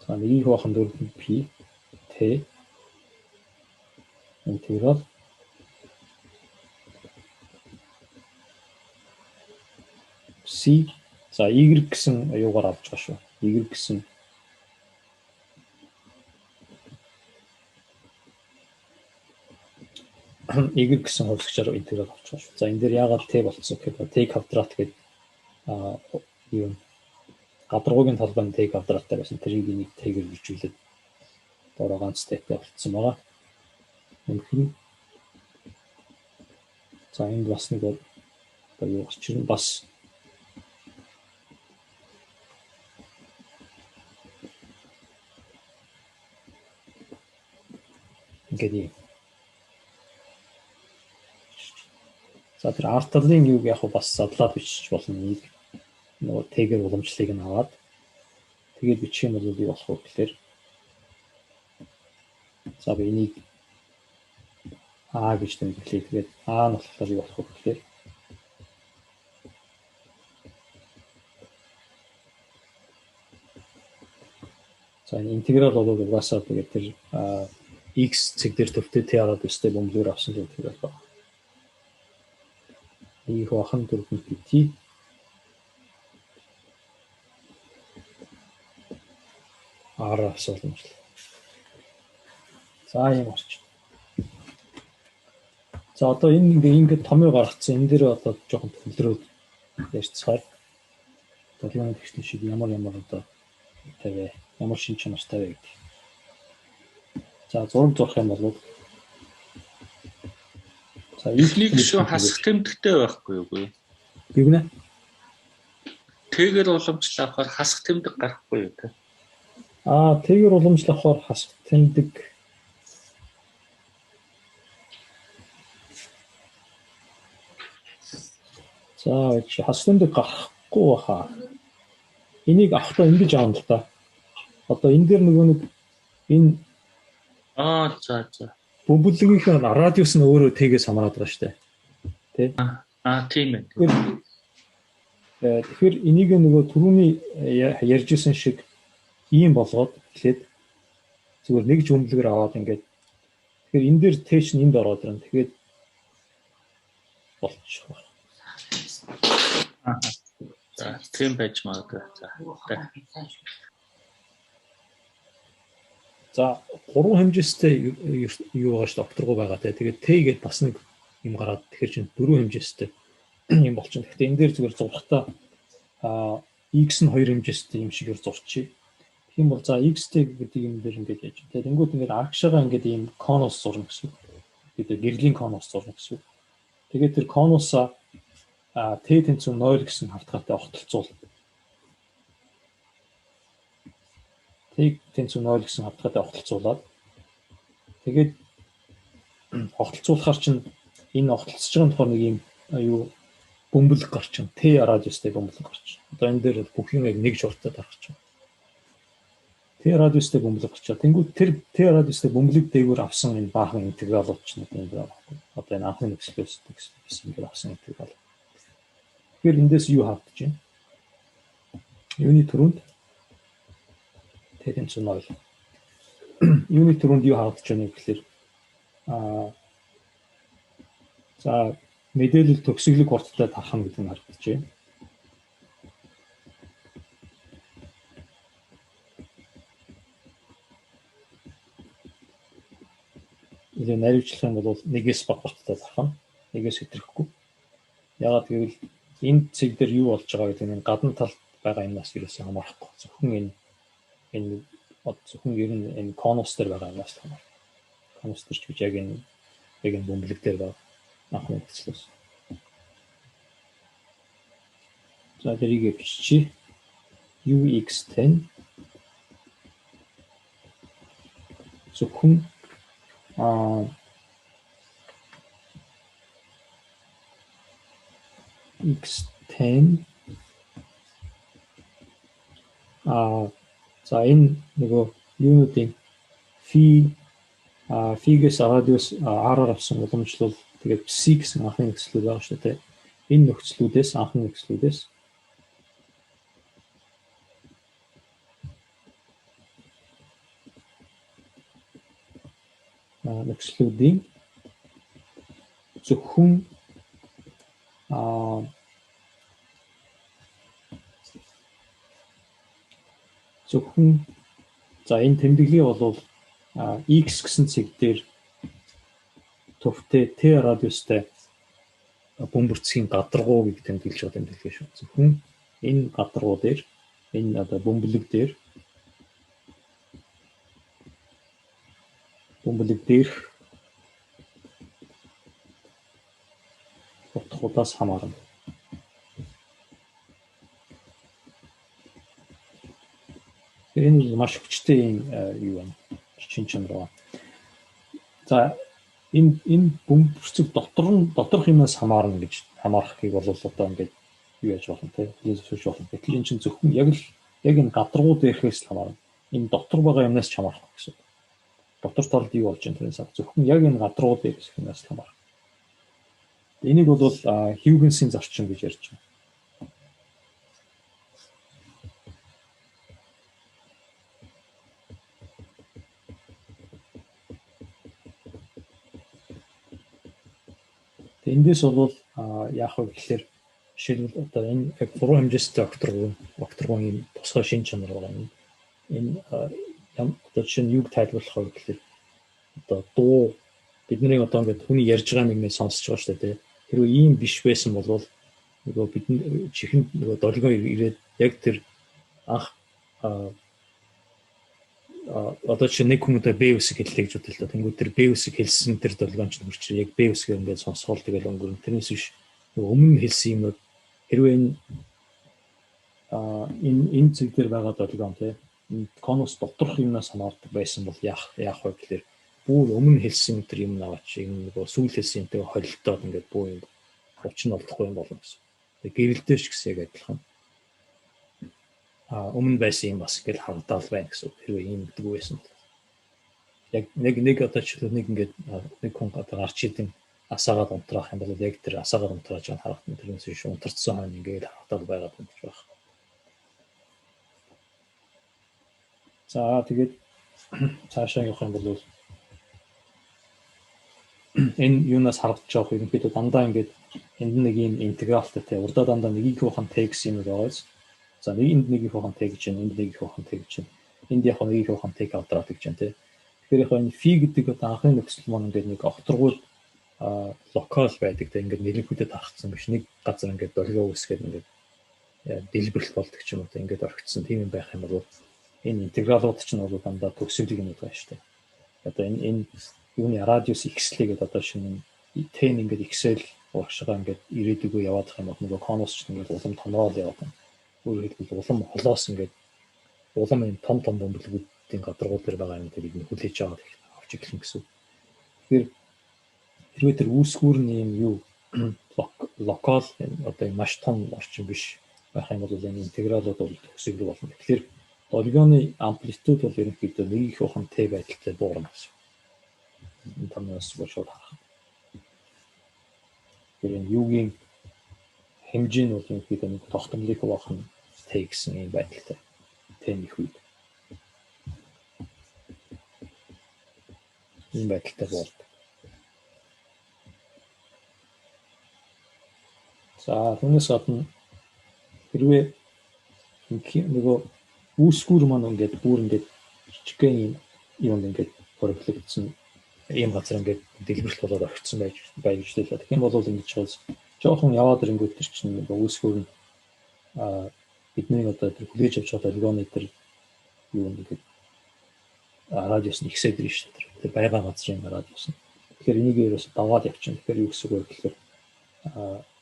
За нэг хоохон 4p Т интеграл C за y гэсэн аюугаар авч байгаа шүү. Y гэсэн хувьсгчаар интеграл авч байгаа шүү. За энэ дээр яагаад Т болцсон гэхээр Т квадрат гэдэг юм гадаргуугийн талбай Т квадраттай байсан. Тэрийг нэг Т-гээр бичүүлээд доороо ганц Т-тэй болцсон байгаа. Үнэхээр за энд бас нэг одоо юу гарч ирнэ бас ингээд за тэр арт талын юуг яг бас задлаад бичиж болно. Нэг нөгөө Т-гээр уламжлалыг нь аваад тэгээд бичих юм бол юу болох вэ гэхээр за би энийг А гэж тэмдэглэе. Тэгээд А нь болохоор юу болох вэ гэхээр за энэ интеграл бол угаасаа тэгээд тэр x цэг дээр төвтэй Т радиустай бөмбөлгөөр авсан интеграл байна. Их бахан 4pt R асуулна. За юм орч. За одоо энэ ингээд томьёо гаргацсан. Энэ дээр одоо жоохон төвлөрөөд ярьцгаая. Долгионы тэгшний шиг ямар одоо тавь ямар шин чанартай вэ гэдэг. За зураг зурх юм бол за ихнийг шүү хасах тэмдэгтэй байхгүй юу? Гүнэ? Тэгэр уламжлахаар хасах тэмдэг гарахгүй юу те? Тэгэр уламжлахаар хасах тэмдэг за хасах тэмдэг гарахгүй баха. Энийг авахтаа ингэж аавна л та. Одоо энэ дээр нөгөө нэг энэ за. бөмбөлгийнхээ радиус нь өөрөө Т-гээс хамаарат байгаа шүү дээ. Тэ? Тийм ээ. Тэгэхээр энийг нөгөө түрүүний ярьжсэн шиг ийм болгоод эхлээд зүгээр нэг жумлэгэр аваад ингээд тэгэхээр энэ дээр Т чинь энд ороод ирнэ. Тэгээд болчих байна. За тийм байж магадгүй. За 3 хэмжээстэй юу байгаа шүү дээ окторгоо байгаа те. Тэгээд Т-гээд бас нэг юм гараад тэгэхээр чинь 4 хэмжээстэй юм болчихно. Гэхдээ энэ дээр зүгээр зурхтаа x нь 2 хэмжээстэй юм шигээр зурчих. Тэгэх юм бол за x-тэй гэдэг юм дээр ингээд яаж. Тэгээд тэнгууд ингээд аргашаага ингээд ийм конус зурна гэсэн. Тэгээд гэрлийн конус зурна гэсэн. Тэгээд тэр конусаа Т тэнцүү 0 гэсэн хавтгаатай огтлцуул. Т тэнцүү 0 гэсэн хавтгаатай огтлцуулаад тэгээд огтлцуулахар чинь энэ огтлцож байгаа болохоор нэг юм юу бөмбөлөг гарч чинь Т радиустай бөмбөлөг гарч. Одоо энэ дээр бүх юм яг нэг шууртад гарч байна. Т радиустай бөмбөлөг гарчаа. Тэнгүүд тэр Т радиустай бөмбөлөг дээгүүр авсан энэ баахан интегралууд ч нэг юм байна. Одоо энэ анхны нөхцлөөс гэсэн ингээд авсан интеграл. Тэгэхээр эндээс юу хаагдаж байна? Юуны түрүүнд Т тэнцүү 0. Юуны түрүүнд юу хаагдаж байна гэхээр за мэдээлэл төгсгөлөг хурдтай тархна гэдэг нь харагдаж байна. Энэ наривчлах юм бол нэгээс бага хурдтай тархна. Нэгээс хэтрэхгүй. Ягаад гэвэл энэ цэг дээр юу болж байгаа гэдэг нь гадна талд байгаа юмнаас ерөөсөө хамаарахгүй. Зөвхөн энэ зөвхөн ер нь энэ конус дээр байгаа юмнаас хамаарна. Конус дээр ч гэж яг энэ бөмбөлөг дээр байгаа анхны нөхцлөөс. За тэрийг биччихье. UX10 зөвхөн X10 за энэ нөгөө юунуудын фигээс радиус R-аар авсан уламжлал тэгээд psi гэсэн анхны нөхцлүүд байгаа шүү дээ. Энэ нөхцлүүдээс анхны нөхцлүүдээс нөхцлүүдийн зөвхөн за энэ тэмдэглэгээ бол x гэсэн цэг дээр төвтэй Т радиустай бөмбөрцгийн гадаргуу гэж тэмдэглэж байгаа тэмдэглэгээ шүү. Зөвхөн энэ гадаргуу дээр энэ одоо бөмбөлөг дээрх утгуудаас хамаарна. Энэ маш хүчтэй юм юу байна? Чин чанар. За энэ бөмбөрцөг доторх юмнаас хамаарна гэж хамаарахыг бол одоо ингээд юу яаж болно те? Хэлж болно. Гэтэл энэ чинь зөвхөн яг энэ гадаргуу дээрхээс л хамаарна. Энэ дотор байгаа юмнаас ч хамаарахгүй гэсэн. Дотор талд юу болж байгаа тэрнээс зөвхөн яг энэ гадаргуу дээрхээс юмнаас л хамаарна. Энийг бол Huygens-ийн зарчим гэж ярьж байна. Эндээс бол яах вэ гэхээр жишээлбэл одоо энэ 3 хэмжээстэй окторгон тусгай шин чанар байгаа. Энэ одоо жишээ нь юг тайлбарлах вэ гэхээр одоо дуу бидний одоо ингээд хүний ярьж байгаа нэг сонсож байгаа шүү дээ. Хэрвээ ийм биш байсан бол нөгөө бидний чихэнд нөгөө долгион ирээд яг тэр анх одоо чи нэг хүмүүст Б-үсэг хэллээ гэж бодлоо л да. Тэнгүүд тэр Б-үсэг хэлсэн тэр долгионч нөрч яг Б-үсгээ ингээд сонсгоол тэгэл өнгөрөн. Тэрнээс биш өмнө хэлсэн юмнууд хэрвээ энэ энэ зэг дээр байгаа долгион тий конус доторх юмнаас хамаардаг байсан бол яах вэ гэхээр бүр өмнө хэлсэн тэр юм аваач энэ нөгөө сүүл хэлсэн юмтэй холилдоод ингээд бүү юм уч нь олдохгүй юм болно гэсэн. Тэгээ гэрэлдэж гэсэн яг адилхан. Өмнө байсан юм бас ингээд хавдаал байна гэсэн. Хэрвээ ийм гэдэггүй байсан бол яг нэг одоо ч нэг ингээд нэг хүн гарч идэн асаагаад унтраах юм бол яг тэр асаагаад унтрааж байгаа харагдана. Тэрнээс биш унтарцсан хань ингээд хавдаал байгаад байна гэж байна. За тэгээд цаашаа явах юм бол энэ юунаас харагдаж байгаа юм ерөнхийдөө дандаа ингээд энд нэг юм интегралтай те урдаа дандаа нэг их ухаан текст юм байгаас. За энд нэг их ухаан текст гэж байна, энд нэг их ухаан текст гэж байна. Энд яг нэг их ухаан текст авдраад гэж байна те. Тэгэхээр яг энэ фи гэдэг одоо анхны нөхцөл маань ингээд нэг огторгуул локал байдаг те ингээд нэлээдүүдэд харагдсан биш нэг газар ингээд долгио үсгээд ингээд дэлбэрэлт болдог ч юм уу те ингээд орхицсан тийм юм байх юм бол энэ интегралууд чинь бол дандаа төгсгөлийг нь байгаа шүү дээ. Одоо энэ юуны радиус x-л гэдэг одоо шинэ 10 ингээд x-эл уушгаа ингээд ирээдүгөө яваад байгаа юм бол нөгөө конус ч ингээд улам томрол яваад байна. Өөрөөр хэлбэл улам холоос ингээд улам энэ том бөмбөлгүүдийн гадаргуул дээр байгаа юм тэрийг хүлээж аваад авч эхлэн гэсэн. Тэгэхээр хэрвээ тэр үүсгүүр нь юм юу локал одоо маш том орчин биш байх юм бол энэ интегралууд бол төгсгөл болно. Тэгэхээр долгионы амплитуд бол ерөнхийдөө нэг их ухаан Т байдалтай буурна гэсэн. Энэ томоос шууд харах. Тэгэхээр юугийн хэмжээ нь бол ерөнхийдөө нэг тогтмолыг хуваах нь Т гэсэн юм байдалтай. Т-ийн их үед. Энэ байдалтай болдог. За түүнээс гадна хэрвээ нөгөө үүсгүүр маань ингээд бүр ингээд жижигхэн юм ингээд хоригдлогдсон ийм газар ингээд дэлбэрэлт болоод орхицсан байж гэж хэлээ. Тэгэх юм бол ингэж чаас жоохон яваад ирэнгүүт тэр чинь үүсгүүр нь бидний одоо тэр хүлээж авч байгаа долгионы тэр юу ингээд радиус нь ихсээд ирж шүү дээ. Тэр байгаа газрын радиус нь. Тэгэхээр энийг ерөөсө даваад явчихна. Тэгэхээр юу гэсэн үг вэ гэхээр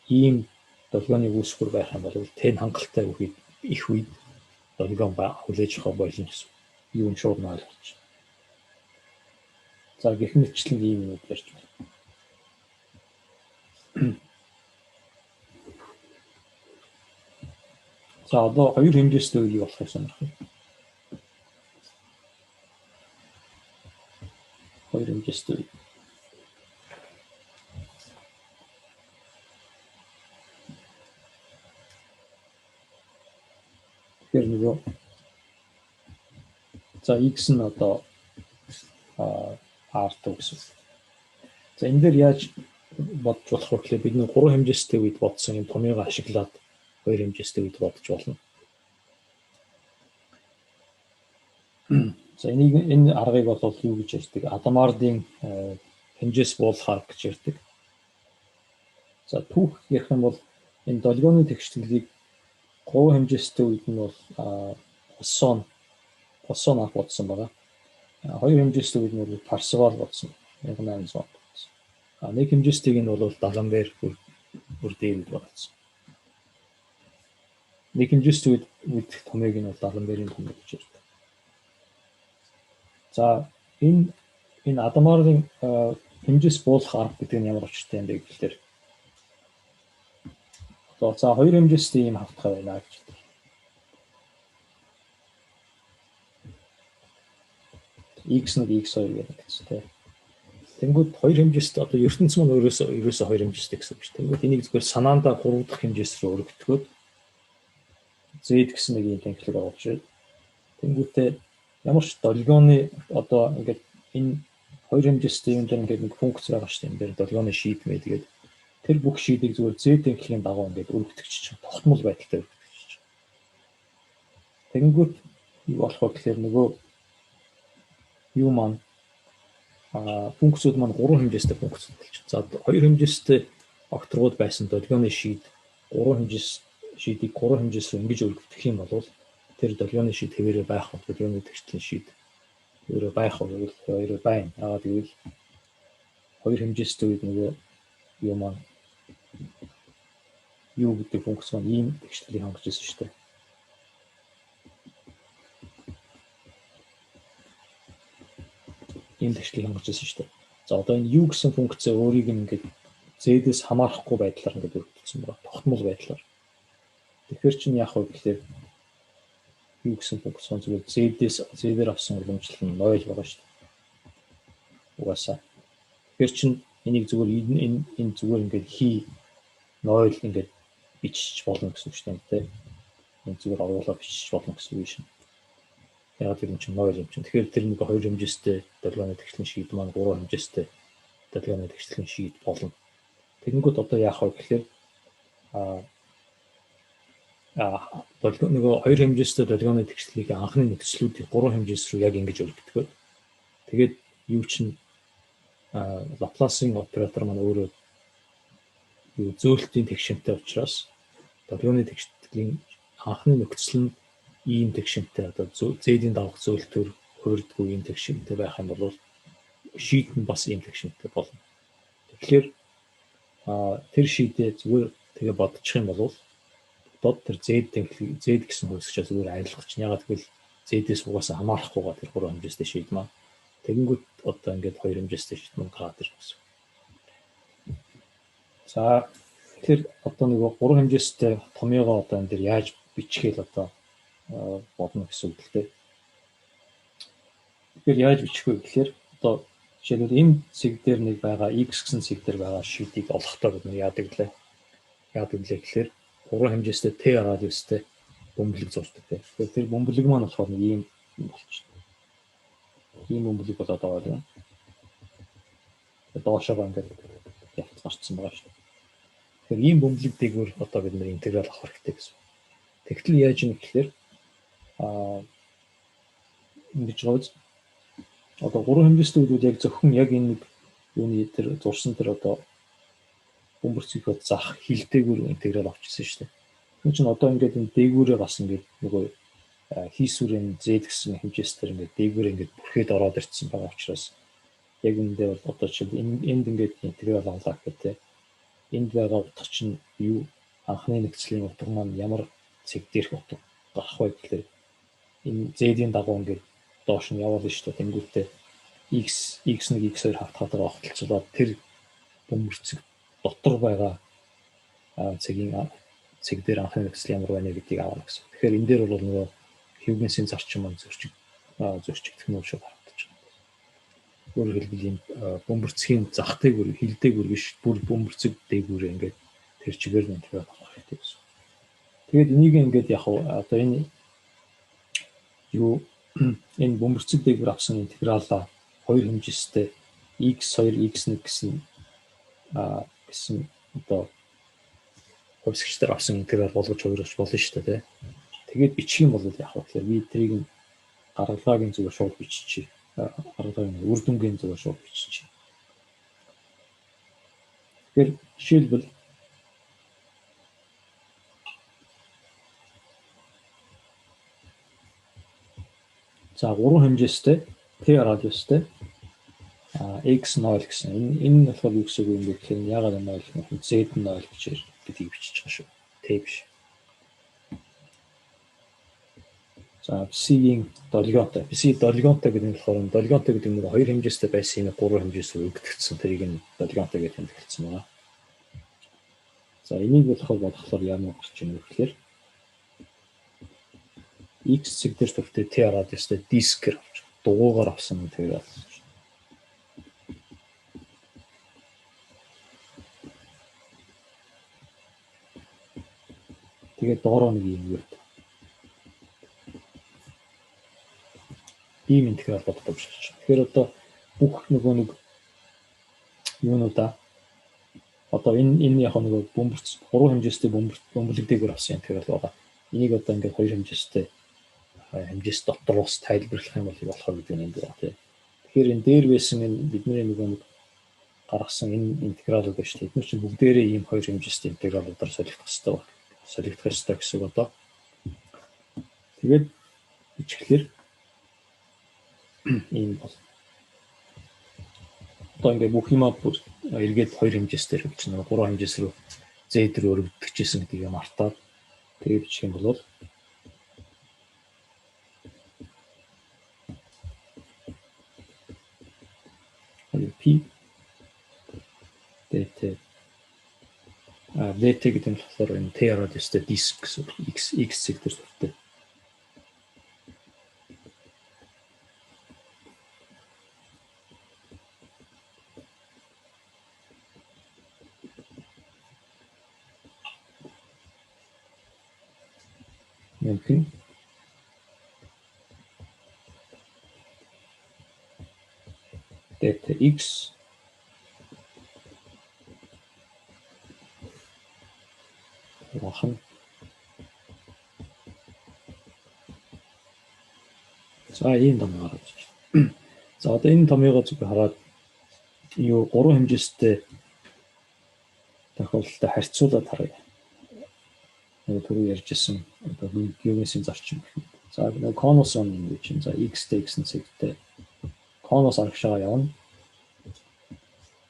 ийм долгионы үүсгүүр байх юм бол тэн хангалттай их үед долгион хүлээж авах болно гэсэн. Юу нь шууд ойлгож. За гэх мэтчлэн ийм юм ярьж байна. За одоо хоёр хэмжээстэй үеийг болохыг сонирхов. Хоёр хэмжээстэй. Тэгэхээр нөгөө за x нь одоо r2 гэсэн. За энэ дээр яаж бодж болох вэ гэхээр бид нэг 3 хэмжээстэй үед бодсон юм томьёогоо ашиглаад 2 хэмжээстэй үед бодож болно. За энэ аргыг бол юу гэж ярьдаг? Адамардын хэмжээс буулахаар гэж ярьдаг. За түүх ярих юм бол энэ долгионы тэгшлэлийг 3 хэмжээстэй үед нь бол Посон анх бодсон байгаа. 2 хэмжээстэй үед нь Парсевал бодсон. 1800 он бодсон. Нэг хэмжээстейг нь бол Даламбер бүр Дэвид бодсон. Нэг хэмжээстэй үед томьёог нь бол Даламберийн томьёог гэж ярьдаг. За энэ Адамарын хэмжээс буулах арга гэдэг нь ямар учиртай юм бэ гэхээр за 2 хэмжээстэй ийм хавтгай байна гэж. X нэг x2 гэдэг чинь. Тэнгүүд 2 хэмжээстэй одоо ертөнц маань ерөөсөө 2 хэмжээстэй гэсэн үг шүү. Тэнгүүд энийг зөвхөн санаандаа 3 дахь хэмжээс рүү өргөдгөөд z гэсэн нэг юм тэнхлэг авах шүү. Тэнгүүдээ ямар ч долгионы одоо ингээд энэ 2 хэмжээстэй юм дээр ингээд нэг функц байгаа шүү. Энэ дээр долгионы шийдмээ тэгээд тэр бүх шийдийг зөвхөн z тэнхлийн дагуу ингээд өргөдөгч тогтмол байдалтай өргөдөгч. Тэнгүүд юу болох вэ гэхээр нөгөө юу маань функцүүд маань 3 хэмжээстэй функц болж байна. За 2 хэмжээстэй окторгууд байсан долгионы шийд 3 хэмжээс шийдийг 3 хэмжээс рүү ингэж өргөдөх юм бол тэр долгионы шийд хэвээрээ байх бол долгионы тэгшлийн шийд хэвээрээ байх бол хэвээрээ байна. Яагаад гэвэл 2 хэмжээстэй үед нөгөө юу маань юу гэдэг функц маань ийм тэгшлийг хангаж ирсэн шүү дээ. ийм тэгшлийг хангаж ирсэн шүү дээ. За одоо энэ U гэсэн функц өөрийг ингээд Z-ээс хамаарахгүй байдлаар ингээд өргөдсөн байна. Тогтмол байдлаар. Тэгэхээр чинь яах вэ гэхээр U гэсэн функц зүгээр Z-ээр авсан уламжлал нь 0 байгаа шүү дээ. Угаасаа. Тэгэхээр чинь энийг зүгээр энэ зүгээр ингээд хий 0 ингээд бичиж болно гэсэн үг шүү дээ. Энэ зүгээр оруулаад бичиж болно гэсэн үг шин. Яг тэр юм чинь 0 юм чинь. Тэгэхээр тэр нэг 2 хэмжээстэй долгионы тэгшлийн шийд маань 3 хэмжээстэй долгионы тэгшлийн шийд болно. Тэгэнгүүт одоо яах вэ гэхээр нөгөө 2 хэмжээстэй долгионы тэгшлийг анхны нэгслүүдийг 3 хэмжээс рүү яг ингэж өргөдгөө. Тэгээд юу чинь Лапласын оператор маань өөрөө зөөлтийн тэгшинтэй учраас долгионы тэгшлийн анхны нөхцөл нь ийм тэгшинтэй одоо Z-ийн давах зөөлтөөр хувирдгүй ийм тэгшинтэй байх юм бол шийд нь бас ийм тэгшинтэй болно. Тэгэхээр тэр шийдээ зүгээр тэгээ бодчих юм бол дод тэр Z гэсэн хөөсч зүгээр арилгач. Ягаад гэвэл Z-ээс угаасаа хамаарахгүйгаа тэр 3 хэмжээстэй шийд маань. Тэгэнгүүт одоо ингээд 2 хэмжээстэй шийд мөн гараад ирэх гэсэн. За тэгэхээр одоо нөгөө 3 хэмжээстэй томьёогоо одоо энэ дэр яаж бичгээл одоо бодно гэсэн үг л дээ. Тэгэхээр яаж бичих вэ гэхээр одоо жишээлбэл энэ цэг дээр нэг байгаа X гэсэн цэг дээр байгаа шийдийг олохдоо бид нар яадаг лээ. Яадаг лээ гэхээр 3 хэмжээстэй T радиустай бөмбөлөг зурдаг те. Тэгэхээр тэр бөмбөлөг маань болохоор нэг ийм болчихно. Ийм бөмбөлөг болоод байгаа юм. Доошоо ингээд явц гарцсан байгаа шүү дээ. Тэгэхээр ийм бөмбөлөг дээгүүр одоо бид нэр интеграл авах хэрэгтэй гэсэн. Тэгтэл яаж юм гэхээр ингэж гооз одоо 3 хэмжээстэй үедүүд яг зөвхөн яг энэ нэг юуны тэр зурсан тэр одоо бөмбөрцөг зах хил дээгүүр интеграл авчихсан шүү дээ. Тэр чинь одоо ингээд энэ дээгүүрээ бас ингээд нөгөө хийсвэрийн Z гэсэн хэмжээстээр ингээд дээгүүрээ ингээд бүрхээд ороод ирсэн байгаа учраас яг энэ дээр бол одоо чинь энд ингээд интеграл авлаа гэхтэй энд байгаа утга чинь юу анхны нэгцлийн утга маань ямар цэг дээрх утга гарах вэ гэхээр энэ Z-ийн дагуу ингээд доош нь явуулна шүү дээ. Тэнгүүтээ X1 X2 хавтгаатайгаа огтлцуулаад тэр бөмбөрцөг дотор байгаа цэг дээр анхны нэгцэл ямар байна гэдгийг авах гэсэн. Тэгэхээр энэ дээр бол нөгөө Huygens-ийн зарчим маань зөрчигдөх нь шүү харагдаж байна. Өөрөөр хэлбэл энэ бөмбөрцгийн зах дээгүүр хил дээгүүр биш бүр бөмбөрцөг дээгүүрээ ингээд тэр чигээр нь тэгээд авах хэрэгтэй гэсэн. Тэгээд энийг ингээд яг одоо энэ юу энэ бөмбөрцөг дээгүүр авсан интегралаа 2 хэмжээстэй x2 x1 гэсэн одоо хувьсгчдаар авсан интеграл болгож хувирч болно шүү дээ. Тэгээд бичих юм бол яах вэ гэхээр би тэрийг гаргалгаагийн зүгээр шууд биччихье. Гаргалгаагийн үр дүнгийн зүгээр шууд биччихье. Тэгэхээр жишээлбэл за 3 хэмжээстэй T радиустай x0 гэсэн. Энэ нь болохоор юу гэсэн үг юм бэ гэхээр ягаад 0 гэх юм Z0 гэж гэдгийг бичиж байгаа шүү. T биш. За PC-ийн долгионтой. PC долгионтой гэдэг нь болохоор долгионтой гэдэг нь 2 хэмжээстэй байсан юм 3 хэмжээс өргөгдсөн. Тэрийг нь долгионтой гэж тэмдэглэсэн байна. За энийг болохоор ямар гарч ирнэ гэхээр X цэг дээр төвтэй T радиустай дискээр авч дугуугаар авсан интеграл. Тэгээд доороо нэг юм юу. Ийм интеграл боддог шээ. Тэгэхээр одоо бүх нөгөө нэг юунуудаа одоо энэ яг нэг бөмбөрц 3 хэмжээстэй бөмбөлөг дээгүүр авсан интеграл байгаа. Энийг одоо ингээд 2 хэмжээстэй хэмжээс дотроос тайлбарлах юм бол болохоор гэдэг юм байна тийм. Тэгэхээр энэ дээр байсан энэ бидний нэг гаргасан энэ интегралууд байна шүү дээ. Эдгээр чинь бүгдээрээ ийм 2 хэмжээстэй интегралуудаар солигдох хэрэгтэй байна. Солигдох хэрэгтэй гэсэн одоо. Тэгээд бичихлээр ийм бол. Одоо ингээд бүх юмаа бүр эргээд 2 хэмжээстэй хэрэгжиж нэг 3 хэмжээс рүү Z рүү өргөдчихсэн гэдгийг мартаад тэгээд бичих юм бол P dt dt гэдэг нь болохоор энэ t ороод өстэй диск гэсэн x зэгтэр төртэй. Мөнгөн dt x wahan. За ийм том гараад байна. За одоо энэ томьёогоо зүгээр хараад юу гурван хэмжээстэй тохиолдолтой харьцуулаад харъя. Нэг түрүү ярьжсэн одоо Геометрийн зарчим. За нэг конус он юм чинь за x-тэй x-н цэгтэй конус арагшаага явна.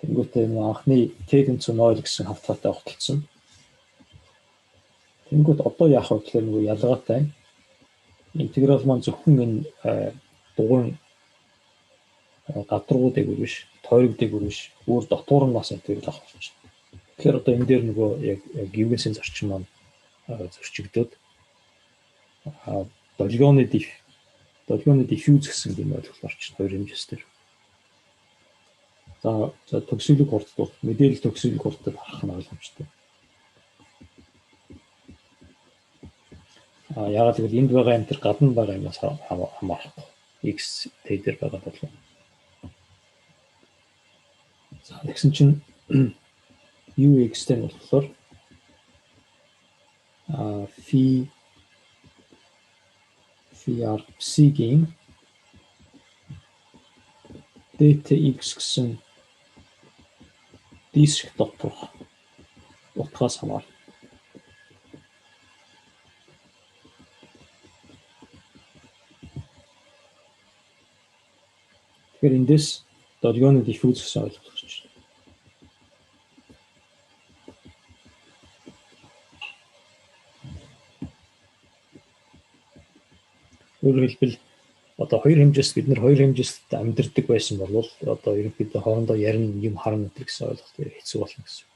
Тэнгүүтээ нэг анхны t тэнцүү 0 гэсэн хавтгаатай огтлцсон. Тэнгүүт одоо яах вэ гэхээр нэг ялгаатай интеграл маань зөвхөн энэ дугуйн гадаргуу дээгүүр биш, тойрог дээгүүр биш, өөр дотор нь бас интеграл авах болж байна. Тэгэхээр одоо энэ дээр нөгөө яг Геометрийн зарчим маань зөрчигдөөд долгионы diffuse гэсэн юм ойлголт орчин хоёр хэмжээсээр. За төгсгөлийг хурдтал мэдээлэл төгсгөлийг хурдтал харах нь ойлгомжтой. Яагаад гэвэл энд байгаа энэ төр гадна байгаа юмас хамаарахгүй. X t дээр байгаа бол. За тэгсэн чинь UX-тэй нь болохоор phi r psi-гийн dtx гэсэн диск доторх утгаас хамаарна. Тэгэхээр эндээс долгионы diffuse гэсэн ойлголт гарч байна. Өөрөөр хэлбэл одоо хоёр хэмжээст бид нэр хоёр хэмжээст амьдэрдэг байсан бол одоо ерөнхийдөө хоорондоо ярина юм харна гэсэн ойлголт хэцүү болно гэсэн.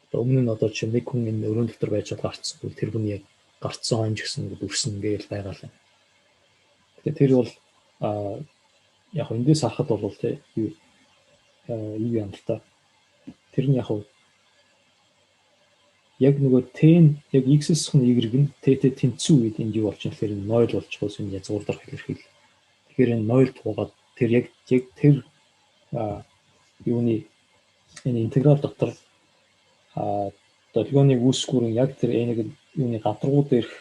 Одоо өмнө нь одоо чинь нэг хүн энэ өрөөнд дотор байж гарцсан бол тэр хүн яг гарцсан хонж гэсэн дүрсэн ингээл байгаалаа. Тэгэхээр тэр бол яг эндээс харахад бол тий юу юм л та. Тэр нь яг нөгөө t-н яг x-с хэн y нь t-тэй тэнцүү үед энэ юу болж байгаа гэхээр 0 болчихгоос энэ язгуурдах хэлэрхийл. Тэгэхээр энэ 0 туугаад тэр яг тэр юуны энэ интеграл дотор долгионы үүсгүүрийн яг тэр нэг юуны гадаргуу дээрх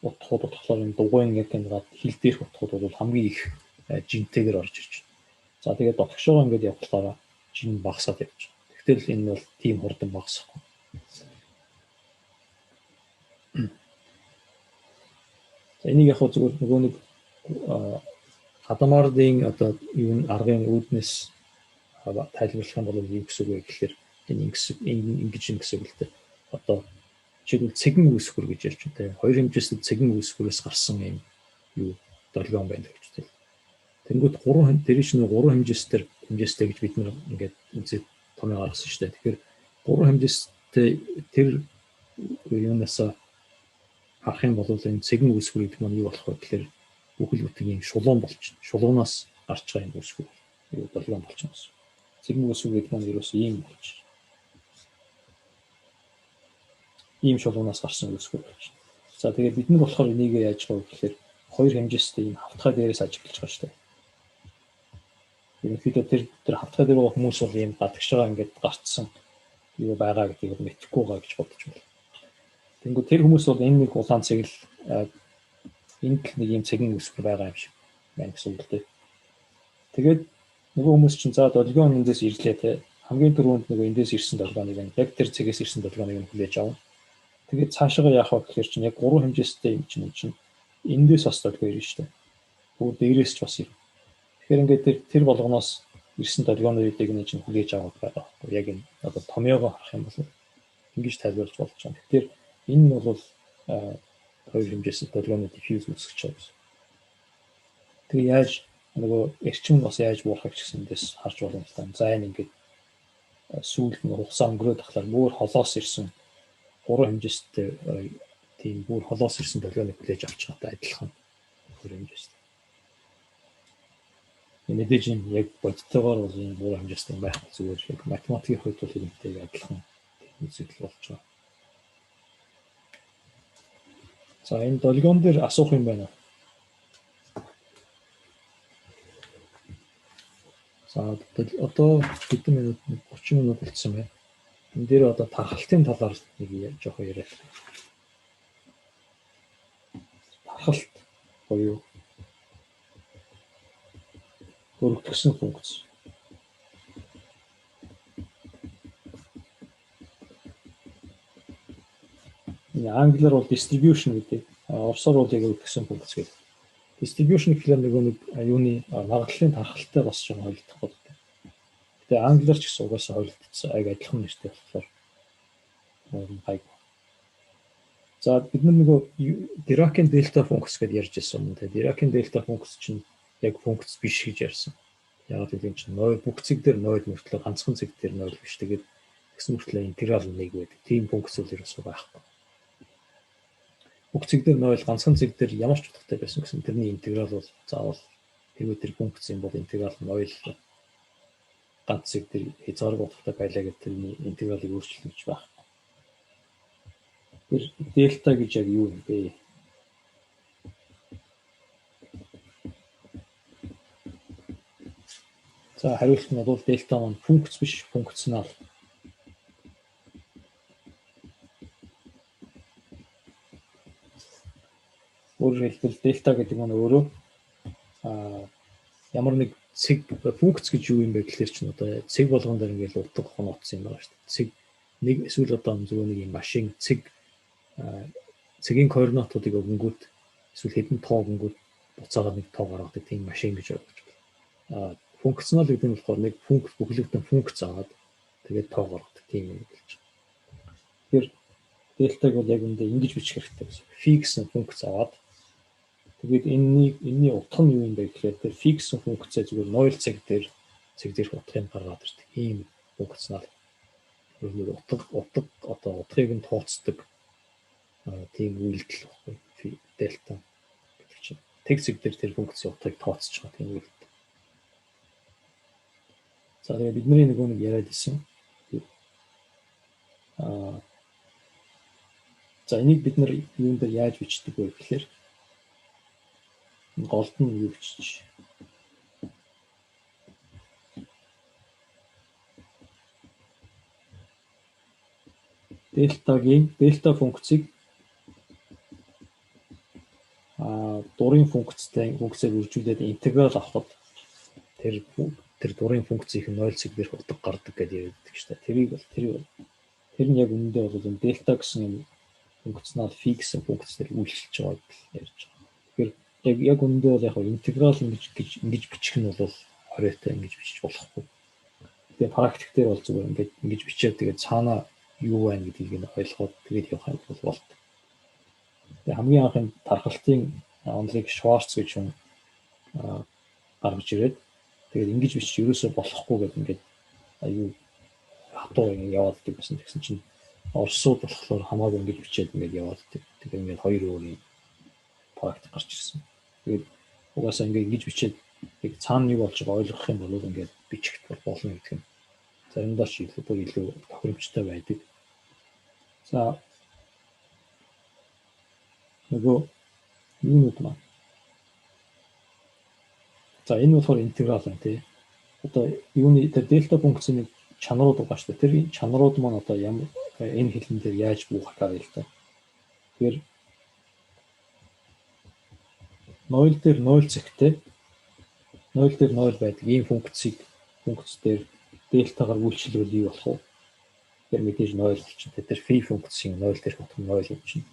утгууд болохоор энэ дугуйн яг энэ хил дээрх утгууд бол хамгийн их жинтэйгээр орж ирж байна. За тэгээд дотгошоо ингээд явуулахаараа жин багасаад явж байна. Тэгтэл энэ бол тийм хурдан багасахгүй. За энийг яг зүгээр нөгөө нэг Адамардын одоо юу аргын үүднээс тайлбарлах юм бол юу гэсэн үг вэ гэхээр энэ ингэж юм гэсэн үг л дээ. Одоо жишээлбэл цэгэн үүсгэр гэж ярьж байна те. Хоёр хэмжээстэй цэгэн үүсгэрээс гарсан юм юу долгион байна гэж байна. Тэнгүүд тэр чинь гурван хэмжээстэй гэж бид нэг ингээд үзээд томьёо гаргасан шүү дээ. Тэгэхээр гурван хэмжээстэй тэр юунаас харах юм бол энэ цэгэн үүсгэр гэдэг нь юу болох вэ гэхээр бүхэл бүтэн юм шулуун болчихно. Шулуунаас гарч байгаа юм үүсгэр юу долгион болчихно гэсэн. Цэгэн үүсгэр гэдэг нь ерөөсөө ийм болж байна. Ийм шулуунаас гарсан үүсгэр болж байна. За тэгээд бид нар болохоор энийг яаж байгаа вэ гэхээр хоёр хэмжээстэй ийм хавтгай дээрээс ажиглаж байгаа шүү дээ. Ерөнхийдөө тэр хавтгай дээр байгаа хүмүүс бол ийм гадагш байгаа ингээд гарцсан юу байгаа гэдгийг мэдэхгүй байгаа гэж бодож байна. Тэнгүү тэр хүмүүс бол энэ нэг улаан цэгэл энд нэг юм цэгэн үүсгэр байгаа юм шиг байна гэсэн үг л дээ. Тэгээд нөгөө хүмүүс чинь за долгион эндээс ирлээ те. Хамгийн түрүүнд нөгөө эндээс ирсэн долгионыг яг тэр цэгээс ирсэн долгионыг хүлээж авна. Тэгээд цаашаа яах вэ гэхээр чинь яг гурван хэмжээстэй юм чинь эндээс бас долгио ирнэ шүү дээ. Бүр дээрээс ч бас ирнэ. Тэгэхээр ингээд тэр болгоноос ирсэн долгионуудыг нэг чинь хүлээж авах байгаа. Яг энэ одоо томьёогоо харах юм бол ингэж тайлбарлаж болж байгаа. Тэгэхээр энэ нь бол хоёр хэмжээстэй долгионы diffuse үүсгэж байгаа гэсэн. Тэгээ яаж нөгөө эрчим бас яаж буурахыг ч гэсэндээс харж болно л та. За энэ ингээд сүүлд нь хугацаа өнгөрөөд тахлаар бүр холоос ирсэн 3 хэмжээстэй тийм бүр холоос ирсэн долгионыг хүлээж авч байгаатай адилхан бүр хэмжээстэй. Мэдээж юм яг бодтойгоор бол энэ 3 хэмжээстэй байх зүгээр яг математикийн хувьд бол энэтэй адилхан үзэгдэл болж байгаа. За энэ долгион дээр асуух юм байна. За одоо хэдэн минут 30 минут болчихсон байна. Энэ дээр одоо тархалтын талаар нэг жоохон яриад. Тархалт буюу өргөдгсөн функц. Энэ англиар бол distribution гэдэг. Оросоор бол яг өргөдгсөн функц гэдэг. Distribution гэхлээр нэг юуны магадлалын тархалтай бас жоохон холилдох болтой. Тэгээ англиар ч гэсэн угаасаа холилдсон аяг адилхан нэртэй болохоор гайг. За бид нөгөө Dirac-ийн дельта функц гэдээ ярьж байсан юм. Тэгээ Dirac-ийн дельта функц чинь яг функц биш гэж ярьсан. Яг тийм чинь 0 бүх цэг дээр 0 мөртлөө ганцхан цэг дээр 0 биш. Тэгээд тэгсэн мөртлөө интеграл 1 байдаг. Тийм функц үл ерөөсөө байхгүй. Бүх цэг дээр 0 ганцхан цэг дээр ямар ч утгатай байсан гэсэн тэрний интеграл бол заавал тэрвээ тэр функц юм бол интеграл 0 ганц цэг дээр хязгааргүй утгатай байлаа гэдэг тэрний интегралыг өөрчлөх гэж байна. Тэр дельта гэж яг юу юм бэ? За хариулт нь бол дельта маань функц биш, функционал. Өөрөөр хэлбэл дельта гэдэг нь өөрөө ямар нэг цэг функц гэж юу юм бэ гэхэлэр чинь одоо цэг болгон дээр ингээл утга хонооцсон юм байна шүү дээ. Цэг нэг эсвэл одоо зөвхөн нэг юм машин цэг цэгийн координатуудыг өгөнгүүт эсвэл хэдэн тоо өгөнгүүт буцаагаар нэг тоо гаргадаг тийм машин гэж ойлгож байна. Функционал гэдэг нь болохоор нэг функц бүхлэгдэн функц аваад тэгээд тоо гаргадаг тийм юм болж байна. Тэгэхээр дельтаг бол яг үндэ ингэж бичих хэрэгтэй гэсэн. Фикс функц аваад тэгээд энэний утга нь юу юм бэ гэхээр тэр фикс функцээ зүгээр 0 цаг дээр утгыг гаргаад ирдэг. Ийм функционал. Утга одоо утгыг нь тооцдог тийм үйлдэл баггүй. Дельта гэдэг чинь. Тэг цаг дээр тэр функцийн утгыг тооцож байгаа тийм үйлдэл. За тэгээд бидний нэг яриад исэн. За энийг бид нар юунд дээр яаж бичдэг вэ гэхээр голд нь юу бичиж дельта функцийг дурын функцээр үржүүлээд интеграл авахд тэр дурын функцийн 0 цаг дээрх утга гардаг гэдэг ярьдаг шүү дээ. Тэр нь яг үнэндээ бол энэ дельта гэсэн юм функционал фикс функцээр үйлчилж байгааг ярьж байгаа. Тэгэхээр яг үнэндээ бол яг интеграл ингэж бичих нь бол хориотой ингэж бичиж болохгүй. Тэгээ практик дээр бол зүгээр ингэж бичээд тэгээд цаана юу байна гэдгийг нь ойлгоод тэгээд явах юм бол болт. Тэгээ хамгийн анхын тархалтын онолыг Шварц гэж хүн гаргаж ирээд тэгээд ингэж бичиж ерөөсөө болохгүй гэдэг ингээд аюу хатуу ингэ яваад байсан. Тэгсэн чинь орсууд болохоор хамаагүй ингэж бичээд ингээд яваад тэгээд ингээд хоёр өөр практик гарч ирсэн. Тэгээд угаасаа ингээд ингэж бичээд яг цаана юу болж байгааг ойлгох юм бол ингээд бичих болно гэдэг нь заримдаа ч илүү тохиромжтой байдаг. За нөгөө юунууд маань. За энэ болохоор интеграл байна тий. Одоо юуны тэр дельта функцийн чанарууд байгаа шүү дээ. Тэр чанарууд маань одоо ямар энэ хэлэн дээр яаж буухах вэ л та. Тэгэхээр 0 дээр 0 цагтай 0 дээр 0 байдаг ийм функц дээр дельтагаар үйлчлэл юу болох вэ? Тэр мэдээж 0 чинь тэр фи функцийн 0 дээр утга 0 юм чинь.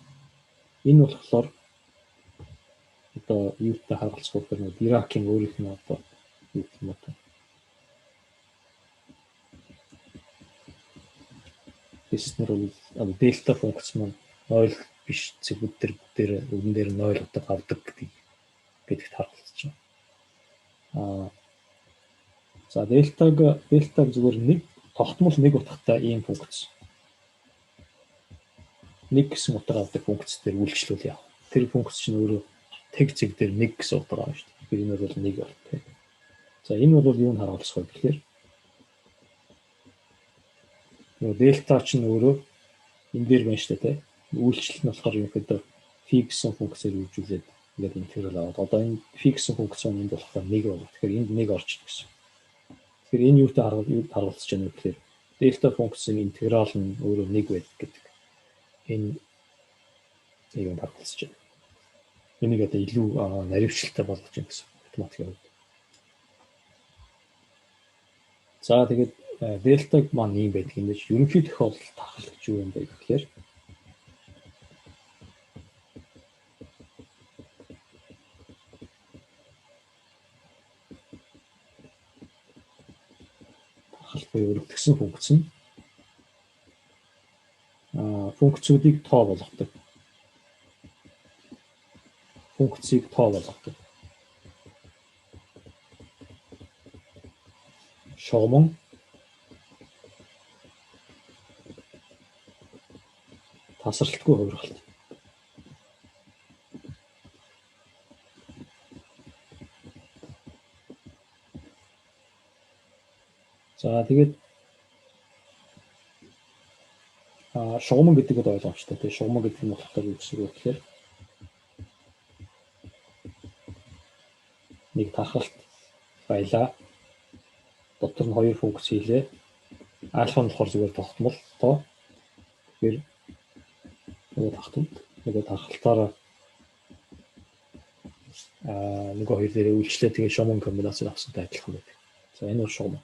Энэ болохоор одоо юутай харгалзах вэ? Dirac-ийн өөрийнх нь одоо юу юм бэ? Тэснэр бол дельта функц маань 0 биш цэгүүд дээр бүгдээр 0 утга авдаг гэдэгт харгалзаж байна. За дельтаг зүгээр нэг тогтмол нэг утгатай ийм функц. Нэг гэсэн утга авдаг функц дээр үйлчлүүл яах. Тэр функц чинь өөрөө тэг зэг дээр нэг гэсэн утга авна шүү дээ. Тэгэхээр энэ бол нэг болтой. За энэ бол юунд харуулах вэ гэхээр нөгөө дельта чинь өөрөө энэ дээр байна шүү дээ. Үйлчлэл нь болохоор юм хэд фи гэсэн функцээр үйлжүүлээд ингээд интеграл аваад одоо энэ фи гэсэн функц нь энд болохоор нэг байна. Тэгэхээр энд нэг орчих гэсэн. Тэгэхээр энэ юутай харуулж байна вэ гэхээр дельта функцийн интеграл нь өөрөө нэг байдаг гэдэг. Энэ юунд харуулж байна. Энийг одоо илүү наривчлалтай болгож юм гэсэн математикийн хувьд. За тэгээд дельтаг маань ийм байдаг юм биш. Ерөнхий тохиолдолд тахалж юу юм бэ гэхээр өргөдгсөн функц нь функцүүдийг тоо болгодог. Функцийг тоо болгодог. Шугам тасралтгүй хувиргалт. За тэгээд шугам гэдэг нь ойлгомжтой. Тэгээд шугам гэдэг нь болохоор юу гэсэн үг гэхээр нэг тахалт баялаа. Дотор нь хоёр функц хийлээ. Альфа нь болохоор зүгээр тогтмол тоо. Тэгэхээр нөгөө тахалтаараа нөгөө хоёр дээрээ үйлчлээ тэгээд шугам комбинацийг авсантай адилхан байдаг. За энэ бол шугам.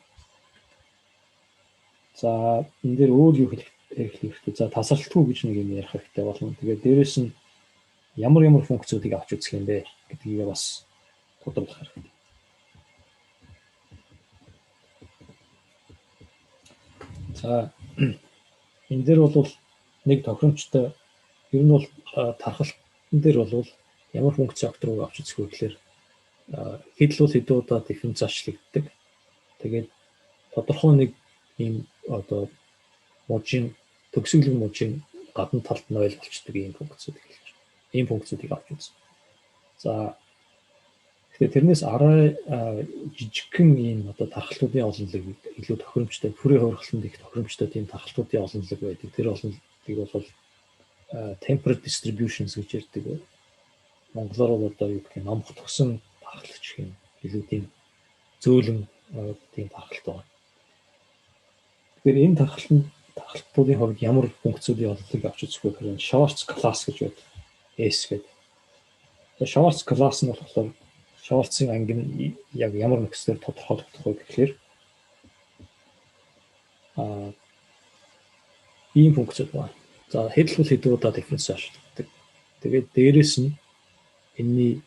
За энэ дээр өөр юу хэлэх хэрэгтэй. За тасралтгүй гэж нэг юм ярих хэрэгтэй болно. Тэгээд дээрэс нь ямар функцүүдийг авч үзэх юм бэ гэдгийг бас тодорхойлох хэрэгтэй. За энэ дээр бол нэг тохиромжтой ер нь бол тархалтан дээр бол ямар функц факторыг авч үзэх вэ гэхээр хэдэн удаа дифференциачлагддаг. Тэгээд тодорхой нэг ийм одоо мужийн төгсгөлөг мужийн гадна талд нь ойл болчдөг ийм функцүүд хэлж байна. Ийм функцүүдийг авч үзсэн. За тэгэхээр тэрнээс арай жижигхэн ийм одоо тархалтуудын олонлог илүү тохиромжтой бүрээ хувиргаланд их тохиромжтой тийм тархалтуудын олонлог байдаг. Тэр олонлогыг бол temperate distributions гэж ярьдаг. Монголоор бол одоо юу гэх юм номх төгсөн тархалч гэх юм илүү тийм зөөлөн тийм тархалт байна. Тэгэхээр энэ тархалтуудын хувьд ямар функцүүдийн олонлыг авч үзэх вэ гэхээр Schwarz class гэж байдаг. S гэдэг. Schwarz class нь болохоор Schwarz-ын анги нь яг ямар нөхцөлөөр тодорхойлогдох вэ гэхээр ийм функцүүд байна. За хэдэн удаа дифференциачлагддаг. Тэгээд дээрэс нь энэний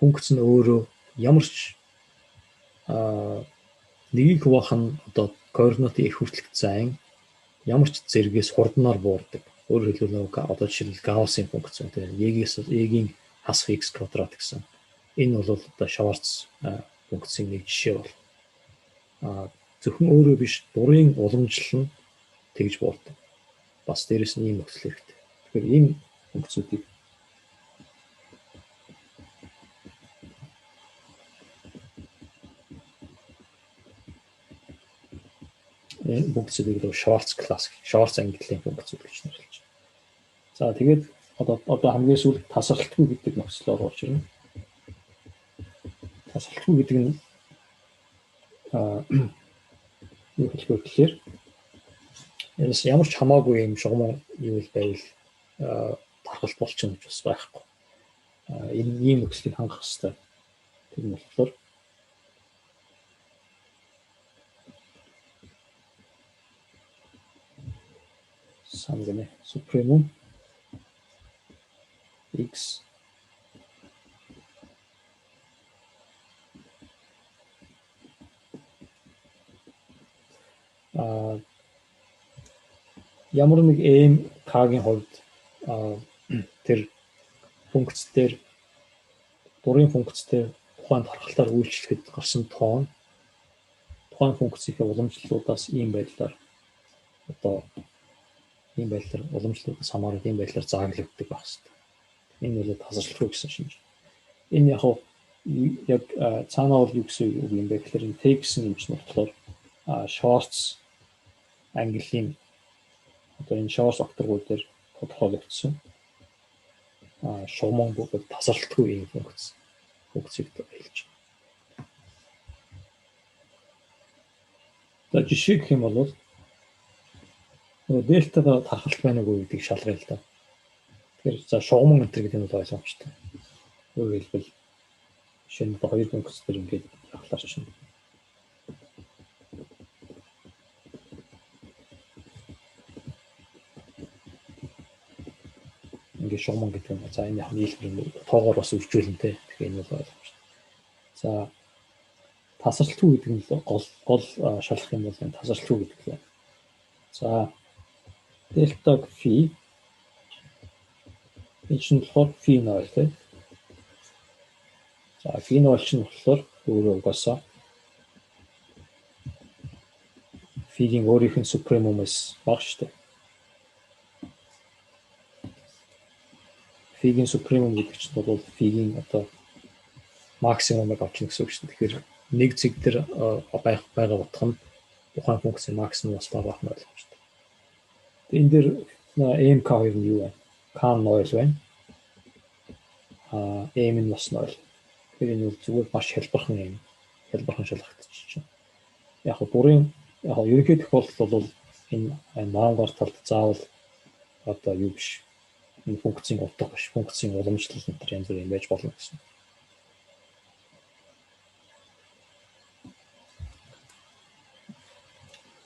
функц нь өөрөө ямар ч нэгийг хуваах нь одоо координатын их хүртэлцэн ямар ч зэргээс хурднаар буурдаг. Өөрөөр хэлбэл одоо жишээлбэл Гауссийн функц тийм E-ийн хасах x квадрат гэсэн. Энэ бол одоо Schwarz функцийн нэг жишээ бол. Зөвхөн өөрөө биш дурын уламжлал нь тэгж буурдаг. Бас дээрэс нь ийм нөхцөл хэрэгтэй. Тэгэхээр ийм функцүүдийг энэ функцүүдийг Schwarz class, Schwarz ангиллын функцүүд гэж нэрлэж байна. За тэгээд одоо хамгийн сүүлд тасралтгүй гэдэг нөхцөл орж ирнэ. Тасралтгүй гэдэг нь юу хэлэх вэ гэхээр энэс ямар ч хамаагүй юм шугам юу байвал тархалт болчихно гэж бас байхгүй. Энэ ийм нөхцөлийг хангах хэрэгтэй. Тэр нь болохоор самгэнэ supremum x ямар нэг m k-гийн хувьд тэр функц дээр дурын функцтэй тухайн тархалтаар үйлчлэхэд гарсан тоон тухайн функцийн уламжлалуудаас ийм байдлаар уламжлалуудаас хамаарат ийм байдлаар зааглагддаг байх хэрэгтэй. Энэ бол тасалчлахгүй гэсэн шинж. Энэ яг цаанаа бол юу гэсэн үг юм бэ гэхээр энэ T гэсэн нэмж нь болохоор shorts английн энэ shorts окторгууд дээр тодорхойлогдсон шугамн бүгд тасралтгүй ийм функцийг хэлж байна. За жишээ гэх юм бол дельтага тархалт байна уу гэдгийг шалгая л да. Тэгэхээр за шугамн энэ гэдэг нь бол ойлгомжтой. Өөрөөр хэлбэл жишээ нь хоёр функц төр ингээд явахлаар чинь ингээд шугамн гэдэг юм. За энэ яг нийлбэр тоогоор бас үржүүлэнтэй. Тэгэхээр энэ бол ойлгомжтой. За тасралтгүй гэдэг нь гол шалгах юм бол энэ тасралтгүй гэдэг л. За дельта фи энэ чинь болохоор фи 0 тийм. За фи 0 чинь болохоор өөрөө угаасаа фигийн өөрийнх нь супремумээс бага шүү дээ. Фигийн супремум гэдэг чинь бол фигийн максимумыг авч гэсэн үг шүү дээ. Тэгэхээр нэг цэг дээр байгаа утга нь тухайн функцийн максимумаас бага байх нь ойлгомжтой. Энэ дээр mk2 нь юу вэ? K нь 0 байна. M нь бас 0. Тэгэхээр энэ бол зүгээр маш хялбархан шалгагдчих. Яг бүрийн ерөнхий тохиолдол бол энэ марангаар талд заавал юу биш. Энэ функцийн утга биш. Функцийн уламжлал энэ янз бүрийн байж болно гэсэн.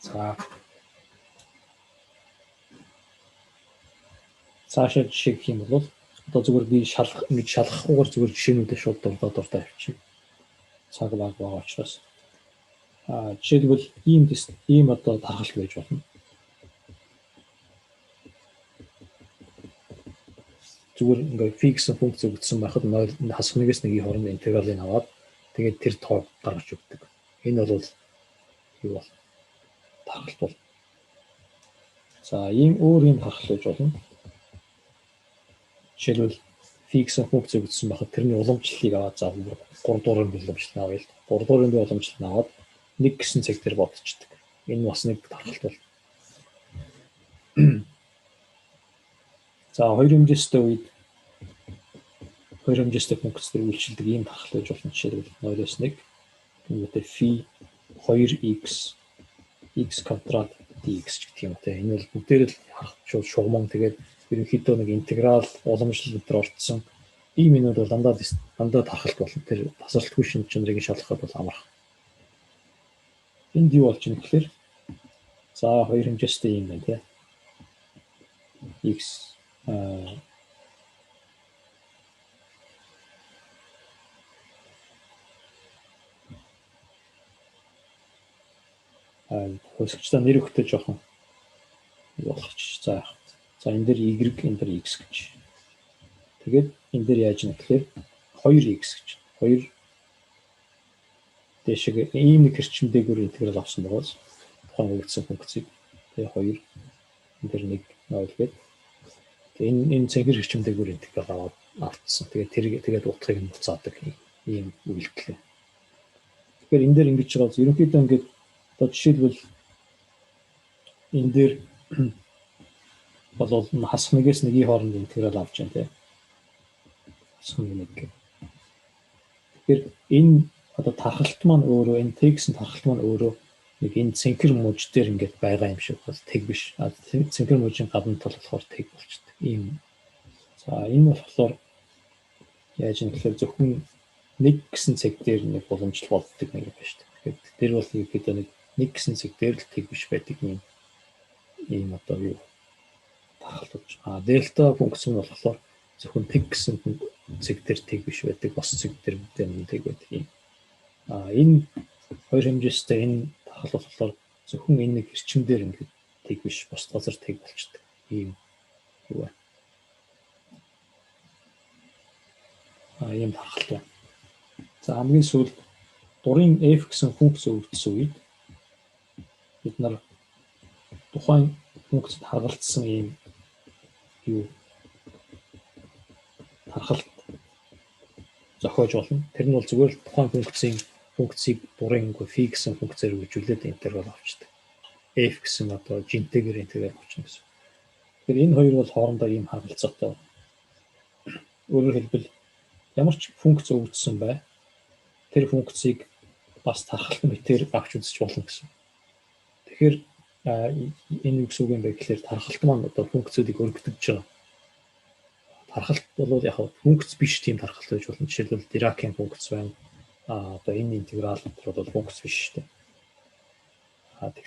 За цаашаа жишээ гэх юм бол зүгээр би ингэж шалгахгүйгээр зүгээр жишээнүүдээ шууд дуртай авчих. Цаг баг байгаа учраас жишээлбэл ийм тархалт байж болно. Зүгээр ингээд фиксэн функц өгсөн байхад хасах нэгээс нэгийн хооронд интегралыг аваад тэгээд тэр тоог гаргаж өгдөг. Энэ бол юу бол тархалт бол. За ийм тархалт байж болно. Жишээлбэл фиксэн функц өгсөн байхад тэрний уламжлалыг аваад за 3 дуурайн уламжлал авъя. 3 дуурайн уламжлал аваад 1 гэсэн цаг дээр бодчихдаг. Энэ бас нэг тархалт бол. За хоёр хэмжээстэй үед хоёр хэмжээстэй функцээр үйлчилдэг ийм тархалт байж болно. Жишээлбэл 0-1 үүнтэй фи 2x x квадрат dx гэх юм те. Энэ бол бүгдээр л шууд шугамн тэгээд ерөнхийдөө нэг интеграл уламжлал өдр орцсон ийм юмуд бол дандаа тархалт болно. Тэр тасралтгүй шинж чанарыг шалгахад бол амарх. Энд юу болж байна гэхээр за хоёр хэмжээстэй юм байна те. X хөөсөгчдөө нэр өгтөж жоохон болох ч за энэ дээр y энэ дээр x гэж. Тэгээд энэ дээр яаж нэ гэхээр 2x гэж. 2 дэшиг ийм нэг хэрчмдэггээр интеграл авсан байгаас тухайн өгсөн функцийг тэгээд 2 энэ дээр 1 0 гэдэг. Тэгээд энэ цэгэр хэрчмдэггээр интеграл авчихсан. Тэгээд утгыг нь буцаадаг ийм үйлдэл. Тэгэхээр энэ дээр ингэж байгаа ерөнхийдөө ингээд жишээлбэл энэ дээр бол хасах нэгээс нэгийн хооронд интеграл авч байна тийм. Хасах нэг гэх. Тэгэхээр энэ тархалт маань өөрөө энэ текстийн тархалт маань өөрөө нэг энэ цэнхэр мужид дээр ингээд байгаа юм шиг бол тэг биш. Цэнхэр мужийн гадна тал болохоор тэг болчихдээ. Ийм. За энэ болохоор яаж юм гэхээр зөвхөн нэг гэсэн цаг дээр нэг боломжтой болдог нэг юм байна шүү дээ. Тэгэхээр тэр бол ерөөдөө нэг гэсэн цаг дээр л тэг биш байдаг юм. Ийм юу тархалт. Дельта функц нь болохоор зөвхөн тэг гэсэн цаг дээр тэг биш байдаг. Бос цаг дээр мэдээ тэг байдаг юм. Энэ хоёр хэмжээстэй энэ тархалт болохоор зөвхөн энэ нэг эрчим дээр ингээд тэг биш бос газар тэг болчихдээ. Ийм юу вэ? Ийм тархалт байна. За хамгийн сүүлд дурын f гэсэн функц өгөгдсөн үед бид нар тухайн функцэд харгалзсан ийм юу харгалт зохиож болно. Тэр нь бол зүгээр л тухайн функцийг дурын фи гэсэн функцээр үржүүлээд интеграл авчдаг. F гэсэн одоо жинтэйгээр интеграл авчихна гэсэн. Тэгэхээр энэ хоёр бол хоорондоо ийм харгалзаатай. Өөрөөр хэлбэл ямар ч функц өгөгдсөн бай тэр функцийг бас тархалт мэтээр авч үзэж болно гэсэн. Тэгэхээр энэ юу гэсэн үг юм бэ гэхээр тархалт маань одоо функцүүдийг өргөдөж байгаа. Тархалт бол яг функц биш тийм тархалт байж болно. Жишээлбэл Диракийн функц байна. Одоо энэ интеграл бол функц биш шүү дээ.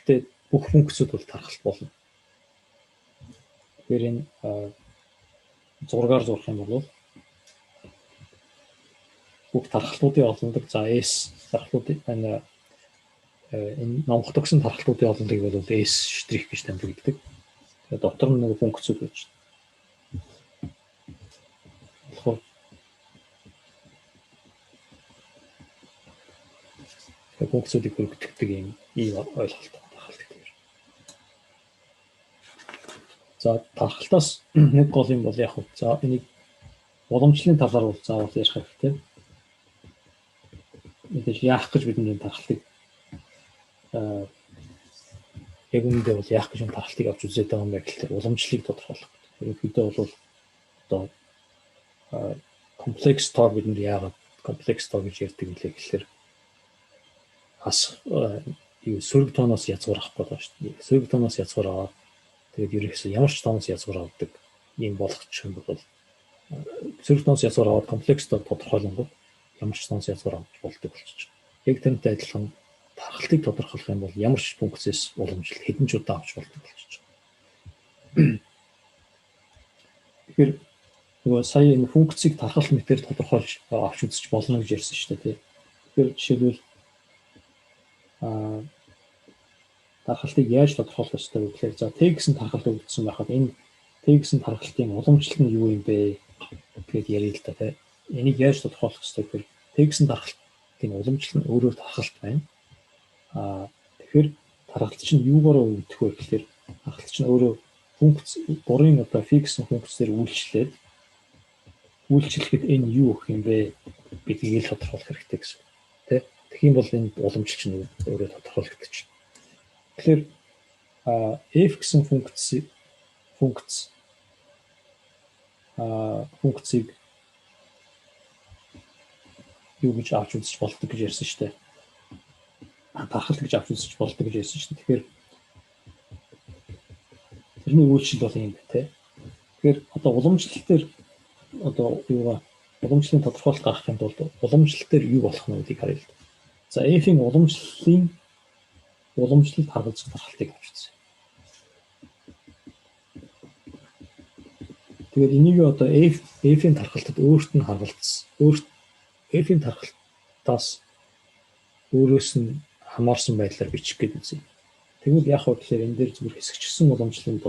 Тэгвэл бүх функцүүд бол тархалт болно. Тэгэхээр энэ зургаар зурх юм бол бүх тархалтуудын олондог за S тархалтуудын энэ номх төгсөн тархалтуудын олондог бол S штрих гэж тэмдэглэдэг. Тэгээд дотор нь нэг функцүүд байж байна. Тэгэхээр функцүүдийг өргөдөгдөг ийм ойлголттой тархалт гэдэг. За тархалтаас нэг гол юм бол яг хөө за энийг уламжлалын талаар бол заавал ярих хэрэгтэй. Мэдээж яах гэж бидний тархалтыг яг үүндээ бол яах гэж энэ тархалтыг авч үзээд байгаа юм бэ гэхээр уламжлалыг тодорхойлох. Ерөнхийдөө бол одоо комплекс тоо бид нар яагаад комплекс тоо гэж ярьдаг вэ гэхээр юу сөрөг тооноос язгуур авах гэдэг шүү дээ. Сөрөг тооноос язгуур аваад тэгээд ерөөсөө ямар ч тооноос язгуур авдаг юм болгочих юм бол сөрөг тооноос язгуур аваад комплекс тоо тодорхойлонгод ямар ч тооноос язгуур авч болдог болчих. Яг тэрнтэй адилхан тархалтыг тодорхойлох юм бол ямар ч функцээс уламжлал хэдэн ч удаа авч болдог болчих. Тэгэхээр нөгөө сая энэ функцийг тархалт мэтээр тодорхойлж авч үзэж болно гэж ярьсан шүү дээ. Тэгэхээр жишээлбэл тархалтыг яаж тодорхойлох ёстой вэ гэхээр за Т гэсэн тархалт өгөгдсөн байхад энэ Т гэсэн тархалтын уламжлал нь юу юм бэ гэдгийг ярил л да тий. Энийг яаж тодорхойлох ёстой гэхээр Т гэсэн тархалтын уламжлал нь өөрөө тархалт байна. Тэгэхээр тархалт чинь юугаар өгөгдөх вэ гэхээр тархалт чинь өөрөө функц дурын одоо фи гэсэн функцээр үйлчлэхэд энэ юу гэх юм бэ гэдгийг л тодорхойлох хэрэгтэй гэсэн. Тэ? Тэгэх юм бол энэ уламжлал чинь өөрөө тодорхойлогдож байна. Тэгэхээр f гэсэн функцийг юу гэж авч үзэж болдог гэж ярьсан шүү дээ. Тархалт гэж авч үзэж болдог гэж ярьсан шүү дээ. Тэгэхээр тэрний үйлчлэл бол юм байна те. Тэгэхээр одоо уламжлал дээр одоо юугаа уламжлалын тодорхойлолт гаргах юм бол уламжлал дээр юу болох нь гэдгийг харъя л да. За f-ийн уламжлалд харгалзах тархалтыг авч үзье. Тэгээд энийг одоо f-ийн тархалтад өөрт нь харгалзсан. F-ийн тархалтаас өөрөөс нь хамаарсан байдлаар бичих гээд үзье. Тэгвэл яг хөө тэгэхээр энэ дээр зүгээр хэсэгчсэн уламжлалын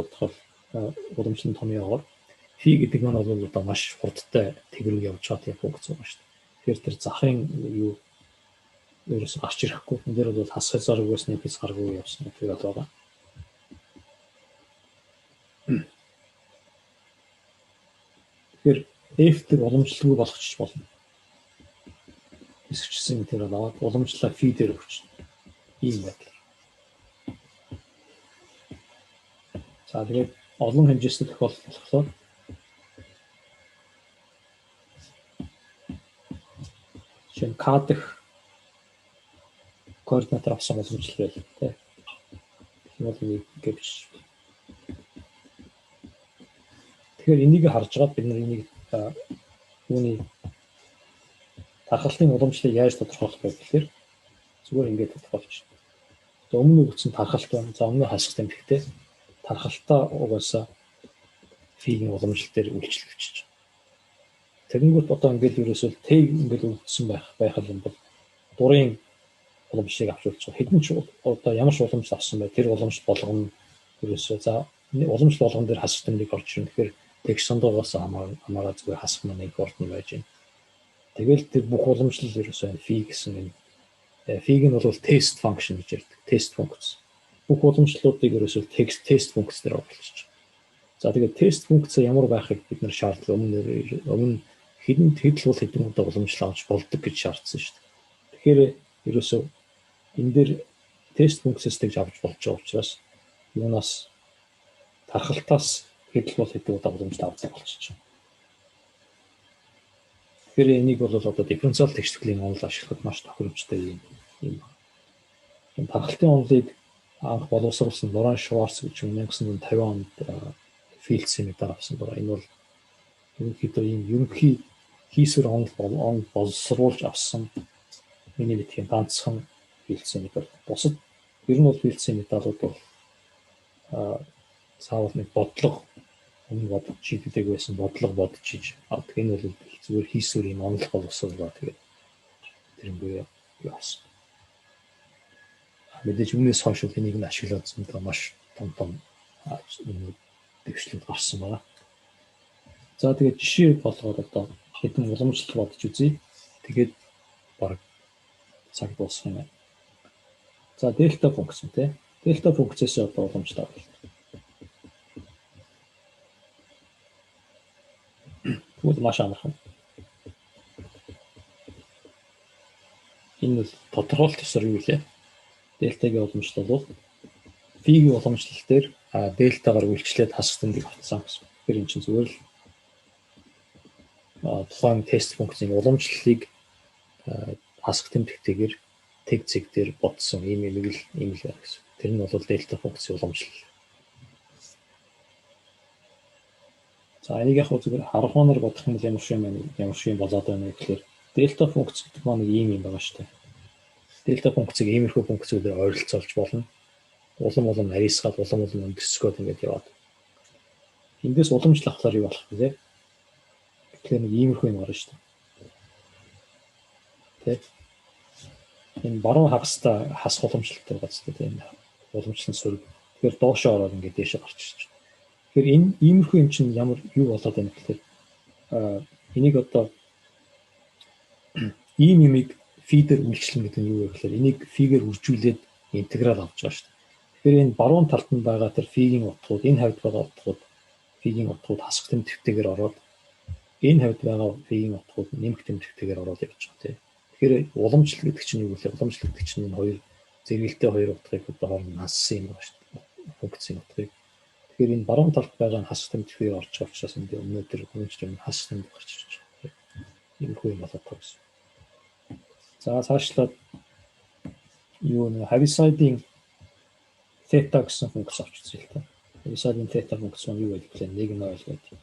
уламжлалын томьёогоор фи гэдэг нь бол одоо маш хурдтай тэгрэг явж байгаа тийм функц байгаа шүү дээ. Тэгэхээр тэр захын юу ерөөс гарч ирэхгүй. Энэ дээр бол хасгал заргүйс нэпс гаргүй явсан гэдэг байгаа. Тэгэхээр f-тэй уламжлалгүй болгочих болно. Хэсэгчсэн тэр аваад уламжлалаа фи дээр өгч. Ийм байдлаар. За тэгээд олон хэмжээтэй тохиолдол болохоор жишээ нь k дэх координатор авсан уламжлал байл тий. Тэгвэл энийг гэвч. Тэгэхээр энийг харж байгаа бид нар энийг юуны тархалтын уламжлалыг яаж тодорхойлох вэ гэхээр зүгээр ингээд тодорхойлж. За өмнө өгсөн тархалт байна. За өмнө хасах тэмдэгтэй тархалтаа угаасаа фигийн уламжлал дээр үйлчлэгдэж. Тэгэнгүүт одоо ингээд ерөөсөө Т ингээд үлдсэн байх юм бол дурын уламжлалыг авч үзэж байгаа. Хэдэн ч одоо ямар ч уламжлал авсан бай тэр уламжлал болгоно ерөөсөө за уламжлал болгон дээр хасах тэмдэг орж ирнэ. Тэгэхээр тег сондоогоос хамаараа зүгээр хасах маань их ордон байж байна. Тэгэл тэр бүх уламжлал ерөөсөө фи гэсэн энэ фиг нь бол тест function гэж ярьдаг. Тест функц. Бүх уламжлалуудыг ерөөсөө тест функцээр оруулчих. За тэгээд тест функц ямар байхыг бид нэр шаардлага өмнө хэдэн удаа уламжлал авч болдог гэж шаардсан шүү дээ. Тэгэхээр ерөөсөө энэ дээр тест функцээс тэгж авч болж байгаа учраас юунаас тархалтаас хэдэн удаа уламжлал авдаг болчихсон. Тэгэхээр энийг бол одоо дифференциал тэгшлэлийн онол ашиглахад маш тохиромжтой юм. Тархалтын онолыг анх боловсруулсан Лоран Шварц гэж 1950 онд филдсийн медаль авсан байна. Энэ бол ерөнхийдөө ерөнхий хийсвэр онол боловсруулж авсан миний мэдхийн ганцхан филдсийн медаль. Бусад ер нь бол филдсийн медалууд бол заавал нэг бодлого өмнө бодож чийддэг байсан бодлого бодож чиж авдаг. Энэ бол зүгээр хийсвэр юм онол боловсруулаа тэгээд тэрнгээ юу асан. Мэдээж өмнөөс хойш энийг нь ашиглаадсан даа маш том дэвшлүүд гарсан байна. За тэгээд жишээ болгоод одоо хэдэн уламжлал бодож үзье. Тэгээд баг цаг дуусах юм байна. За дельта функц нь тий. Дельта функцээс одоо уламжлал авах. Тэгвэл маш амархан. Энэ тодорхойлт ёсоор юу вэ? Дельтагийн уламжлал бол фигийн уламжлал дээр дельтагаар үйлчлээд хасах тэмдэг авцсан гэсэн. Тэгэхээр энэ чинь зүгээр л тухайн тест функцийн уламжлалыг хасах тэмдэгтэйгээр тэг зэг дээр бодсон ийм л байна гэсэн. Тэр нь бол дельта функцийн уламжлал. За энийг яг зүгээр харахуунаар бодох юм бол ямар шиг болоод байна гэхээр дельта функц гэдэг маань ийм юм байгаа шүү дээ. Дельта функцийг иймэрхүү функцүүдээр ойролцоолж болно. Улам арьсгаад улам өндөрсгөөд ингэж яваад. Эндээс уламжлал авахлаар юу болох вэ? Тэгэхээр нэг иймэрхүү юм гарна шүү дээ. Тэ. Энэ баруун хагастай хас уламжлалтай байгаа зү тийм уламжлалын сөрөг. Тэгэхээр доошоо ороод ингэж дээшээ гарч ирж байна. Тэгэхээр энэ иймэрхүү юм чинь ямар юу болоод байна гэхээр энийг одоо ийм юмыг фидер үйлчлэн гэдэг нь юу вэ гэхээр энийг фигээр үржүүлээд интеграл авч байгаа шүү дээ. Тэгэхээр энэ баруун талд нь байгаа тэр фигийн утгууд, энэ хавьд байгаа утгууд, фигийн утгууд хасах тэмдэгтэйгээр ороод энэ хавьд байгаа фигийн утгууд нэмэх тэмдэгтэйгээр ороод явж байгаа тийм. Тэгэхээр уламжлал гэдэг чинь юу вэ? Уламжлал гэдэг чинь энэ хоёр зэрэгэлтэй хоёр утгыг одоо хооронд хассан юм байна шүү дээ. Функцийн утгыг. Тэгэхээр энэ баруун талд байгаа нь хасах тэмдэгтэйгээр орж байгаа учраас энэ өнөөдөр хүмүүжлэн хасах тэмдэг гарч ирж байгаа. Энэ хүү юм болоод байгаа гэсэн. За цаашлаад юу нэ Heaviside-ийн theta гэсэн функц авч үзье л та. Heaviside-ийн theta функц нь юу вэ гэвэл 1.0 гэдэг.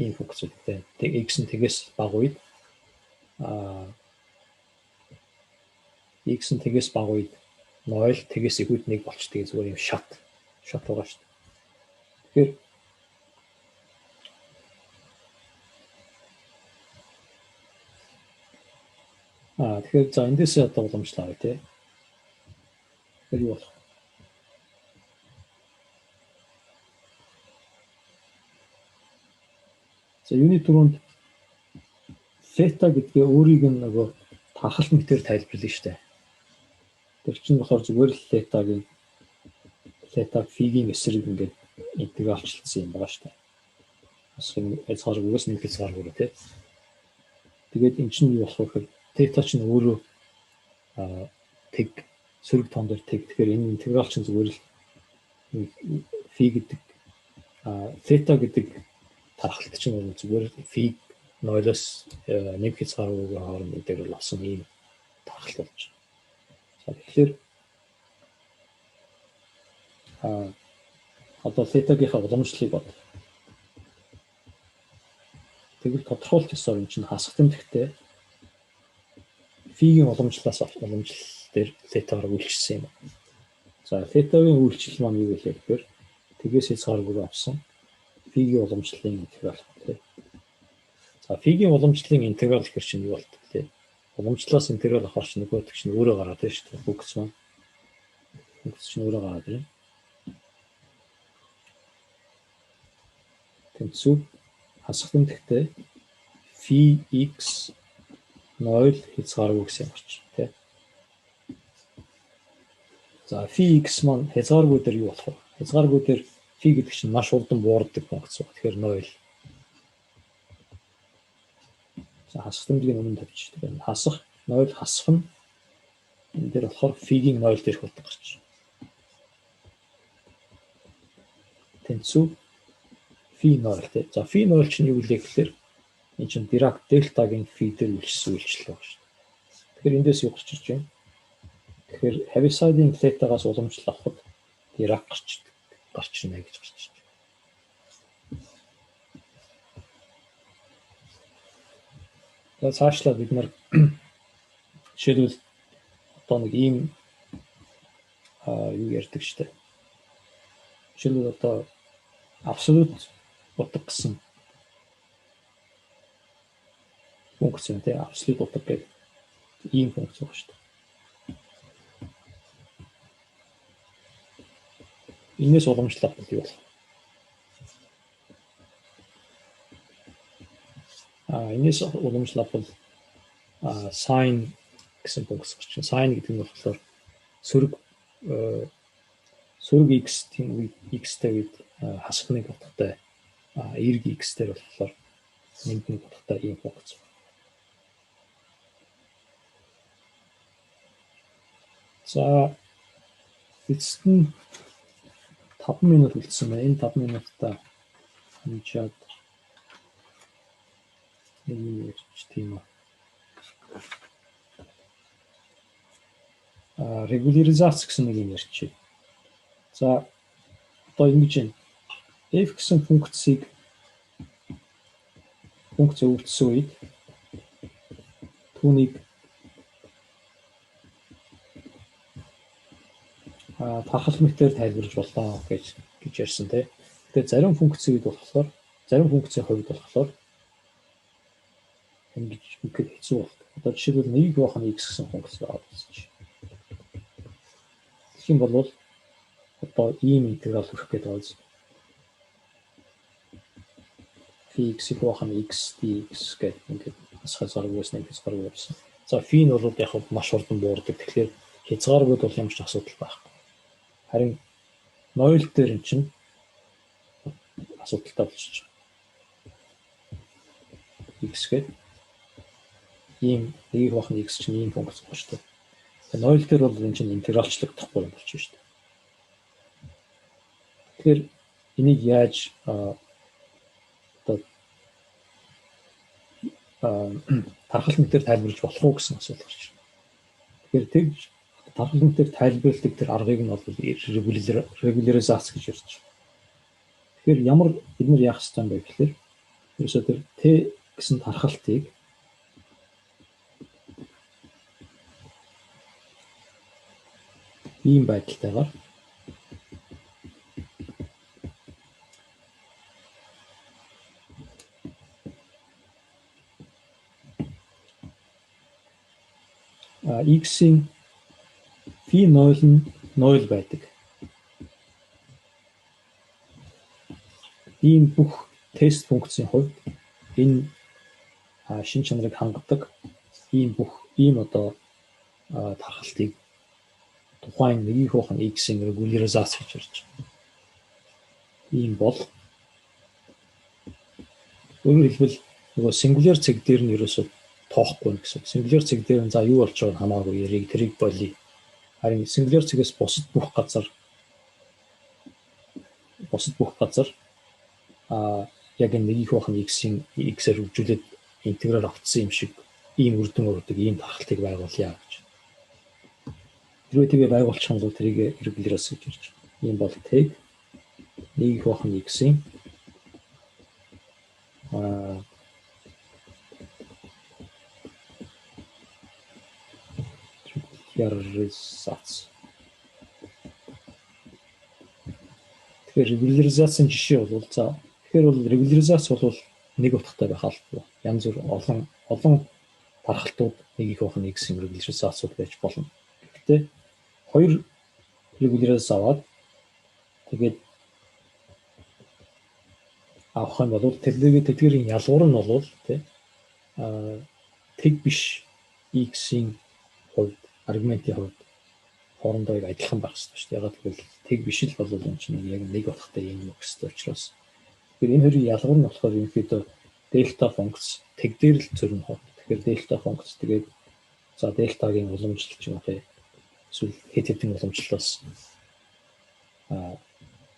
Энэ функц үүтэй x нь тэгээс бага үед x нь тэгээс бага үед 0 тэгээс ихүүд 1 болчтой зүгээр юм шат байгаа шүү дээ. Тэгэхээр за эндээс одоо уламжлал авъя тий. Тэгэхээр юу болох вэ? За юуны түрүүнд theta гэдгээ өөрийг нь нөгөө тархалт мэтээр тайлбарлана шүү дээ. Тэр чинь болохоор зүгээр л theta фигийн эсрэг ингээд интегралчлсан юм байгаа шүү дээ. Бас энэ хязгааргүйгээс нэг хязгааргүй тий. Тэгээд эн чинь юу болох вэ гэхээр theta чинь өөрөө тэг сөрөг тоон дээр тэг. Тэгэхээр энэ интеграл чинь зүгээр л фи гэдэг theta гэдэг тархалт чинь зүгээр фи 0-оос 1 хязгааргүйгээр хооронд интеграл болсон ийм тархалт болж байна. За тэгэхээр одоо theta-гийнхаа уламжлалыг бод. Тэгвэл тодорхойлт ёсоор энэ чинь хасах тэмдэгтэй фигийн уламжлалаас авах уламжлал дээр theta-гаар үйлчилсэн юм. За theta-гийн үйлчлэл маань юу вэ гэхээр тэгээс хязгааргүйгээр авсан фигийн уламжлалын интеграл тий. За фигийн уламжлалын интеграл гэхэр чинь юу болт тий. Уламжлалаас интеграл авахар чинь нөгөөдөг чинь өөрөө гараад байна шүү дээ. Функц маань. Функц чинь өөрөө гараад байна. Тэнцүү хасах тэмдэгтэй phi x 0 хязгааргүй гэсэн юм орчих тий. За phi x маань хязгааргүй дээр юу болох вэ? Хязгааргүй дээр phi гэдэг чинь маш урдан буурдаг функц ба. Тэгэхээр 0. За хасах тэмдгийг өмнө тавьчих. Тэгэхээр хасах 0 хасах нь энэ дээр болохоор phi-гийн 0 дээрх болдог гарч. Тэнцүү phi 0 тий. За phi 0 чинь юу вэ гэхээр энэ чинь Dirac дельтагийн phi дээр үйлчилсэн үйлчлэл байна шүү дээ. Тэгэхээр эндээс юу гарч ирж байна? Тэгэхээр Heaviside-ийн theta-гаас уламжлал авахд Dirac гарч ирнэ гэж гарч ирж байна. За цаашлаа бид нар жишээлбэл одоо нэг ийм юу ярьдаг шүү дээ. Жишээлбэл одоо absolute утга гэсэн функц юм тий. Absolute утга гэдэг ийм функц байна шүү дээ. Энэс уламжлал авах юу болох? Энэс уламжлал авах sin гэсэн функц гарч байна. Sin гэдэг нь болохоор сөрөг x тийм x-тэй үед хасах нэг утгатай эрг x дээр болохоор нэг утгатай ийм функц. За эцэст нь 5 минут үлдсэн байна. Энэ 5 минутаа хэмжээд нэг ярьж тийм үү. Регуляризац гэсэн нэг юм ярьчих. За одоо ингэж байна. F гэсэн функцийг функц өвлөсөн үед түүнийг тархалмагтаар тайлбарлаж боллоо гэж ярьсан тий. Тэгээд зарим функцийн үед болохоор зарим функцийн хувьд болохоор ингэж үгээд хэцүү болдог. Одоо жишээлбэл нэг бохны x гэсэн функц аваад үзчих. Тэгэх юм бол одоо ийм интеграл хүрэх гэдэг байна. Phi x бохны x dx гэдэг ингээд хязгааргүйс нэг хязгааргүй явсан. За phi нь бол яг маш урдан буурдаг. Тэгэхээр хязгааргүйд бол ямар ч асуудал байхгүй. Харин 0 дээр эн чинь асуудалтай болчих. X гэдэг ийм нэг бохны x чинь ийм функц байна шүү дээ. Тэгээ 0 дээр бол эн чинь интегралчлагдахгүй юм болчих шүү дээ. Тэгэхээр энийг яаж тархалмагтаар тайлбарлаж болох уу гэсэн асуулт гарч байна. Тэгэхээр тэгж тархалмагтаар тайлбарладаг тэр аргыг нь бол регуляризац гэж ярьж байна. Тэгэхээр ямар бид нар яах ёстой юм бэ гэхээр ерөөсөө тэр T гэсэн тархалтыг ийм байдалтайгаар x-ийн phi 0 нь 0 байдаг. Ийм бүх тест функцийн хувьд энэ шин чанарыг хангадаг ийм одоо тархалтыг тухайн нэг бохны x-ийн регуляризац гэж ярьж байна. Ийм бол өөрөөр хэлбэл нөгөө сингуляр цэг дээр нь ерөөсөө тоохгүй гэсэн. Сингуляр цэг дээр нь за юу болж байгааг хамаагүй яриг тэрийг болий. Харин сингуляр цэгээс бусад бүх газар яг энэ нэг бохны x-ийн x-ээр хөгжүүлээд интеграл автсан юм шиг ийм үрдэн өрдөг ийм тархалтыг байгуулъя гэж. Хэрвээ тэгээ байгуулчих юм бол тэрийг регуляризац гэж ярьж байна. Ийм бол тэг нэг бохны x-ийн регуляризац. Тэгэхээр регуляризацийн жишээ бол за тэгэхээр бол регуляризац бол нэг утгатай байх албагүй. Янз бүр олон тархалтууд нэг бохны x-ийн регуляризацуд байж болно. Гэхдээ хоёр регуляризац аваад тэгээд авах юм бол тэдгээрийн ялгуур нь бол тий тэг биш x-ийн хувьд, аргументийн хувьд хоорондоо яг адилхан байх хэрэгтэй шүү дээ. Ягаад гэвэл тэг биш л бол энэ чинь яг нэг утгатай юм өгөх хэрэгтэй учраас. Тэгэхээр энэ хоёрын ялгар нь болохоор ерөнхийдөө дельта функц тэг дээр л зөрнө хоо. Тэгэхээр дельта функц тэгээд за дельтагийн уламжлалт ч юм уу те эсвэл хэд хэдэн уламжлалаас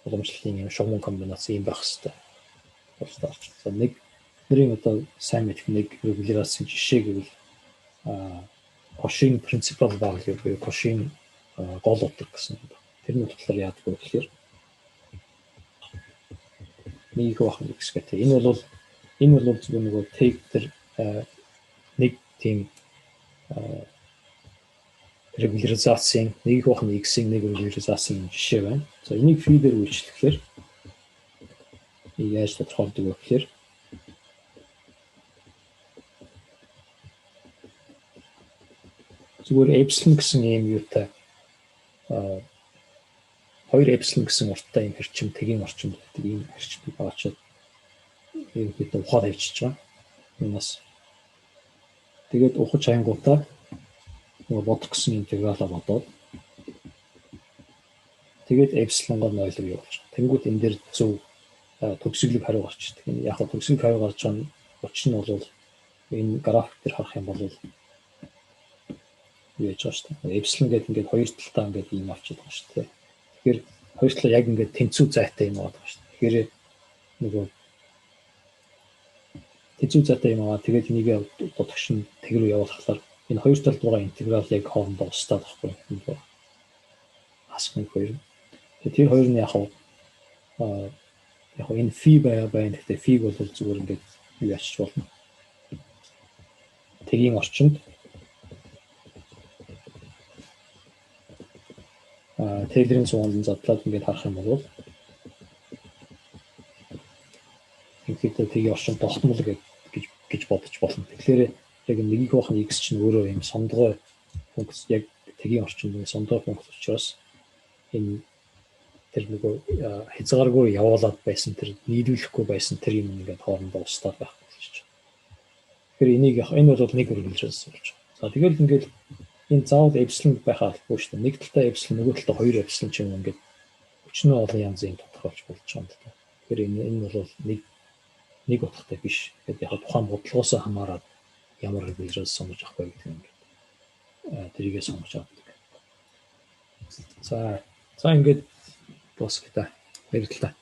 уламжлалын юм шугам комбинац юм байх хэрэгтэй. За нэг нэрийн одоо сайн мэдэх нэг регуляцийн жишээ гэвэл Cauchy principal value буюу Cauchy гол утга гэсэн юм. Тэрний утгаар яадаг вэ гэхээр нэг их бахан x гэдэг. Энэ бол зөвхөн нөгөө take тэр нэг тийм регуляризацийн нэг их бахан x-ийн нэг регуляризацийн жишээ байна. За энийг фидер үйлчлэхээр яаж тодорхойлдог вэ гэхээр зүгээр epsilon гэсэн юм юутай 2 epsilon гэсэн урттай юм хэрчим тэгийн орчинд байдаг ийм хэрчмийг аваачаад ерөнхийдөө ухаад авчиж байгаа. Юунаас тэгээд ухаж аянгуудаа нөгөө бодох гэсэн интегралаа бодоод тэгээд epsilon-гоор 0-ыг явуулж. Тэнгүүд энэ дээр зөв төгсгөлөг хариу гарч ирдэг. Энэ яг хөө төгсгөлөг хариу гарч байгаа нь учир нь бол энэ график дээр харах юм бол юу яаж байгаа шүү дээ. Epsilon гэдэг ингээд хоёр талдаа ингээд ийм авчиж байгаа шүү дээ. Тэгэхээр хоёр талаа яг ингээд тэнцүү зайтай юм байгаа шүү дээ. Тэгэхээр нөгөө тэнцүү зайтай юм аа тэгээд энийг бодогч нь тэг рүү явуулахлаар энэ хоёр талд байгаа интеграл яг хоорондоо устдаад байхгүй. Асгын хоёр. Тэр хоёр нь яг энэ фи байна. Гэхдээ фиг бол зүгээр ингээд юу ачиж болно. Тэгийн орчинд Тейлерийн цуглаан задлаад ингээд харах юм бол ингээд тэгийн орчинд тогтмол гэж бодож болно. Тэгэхээр яг нэг их бахан x чинь өөрөө юм сондгой функц яг тэгийн орчинд сондгой функц учраас энэ тэр нөгөө хязгааргүй явуулаад байсан тэр нийлүүлэхгүй байсан тэр юм ингээд хоорондоо устдаад байх гэж байна. Тэгэхээр энийг энэ бол нэг үргэлжлүүлсэн болж байна. За тэгэл ингээд энэ заавал epsilon байх албагүй шүү дээ. Нэг талдаа epsilon, нөгөө талдаа хоёр epsilon ч юм ингээд өчнөө олон янзын тодорхойлж болж байгаа юм даа. Тэгэхээр энэ бол нэг утгатай биш. Тэгээд яг тухайн бодлогоос хамаарат ямар регулярс сонгож авах вэ гэдэг ингээд тэрийгээ сонгож авдаг. За ингээд дуусах та. Баярлалаа.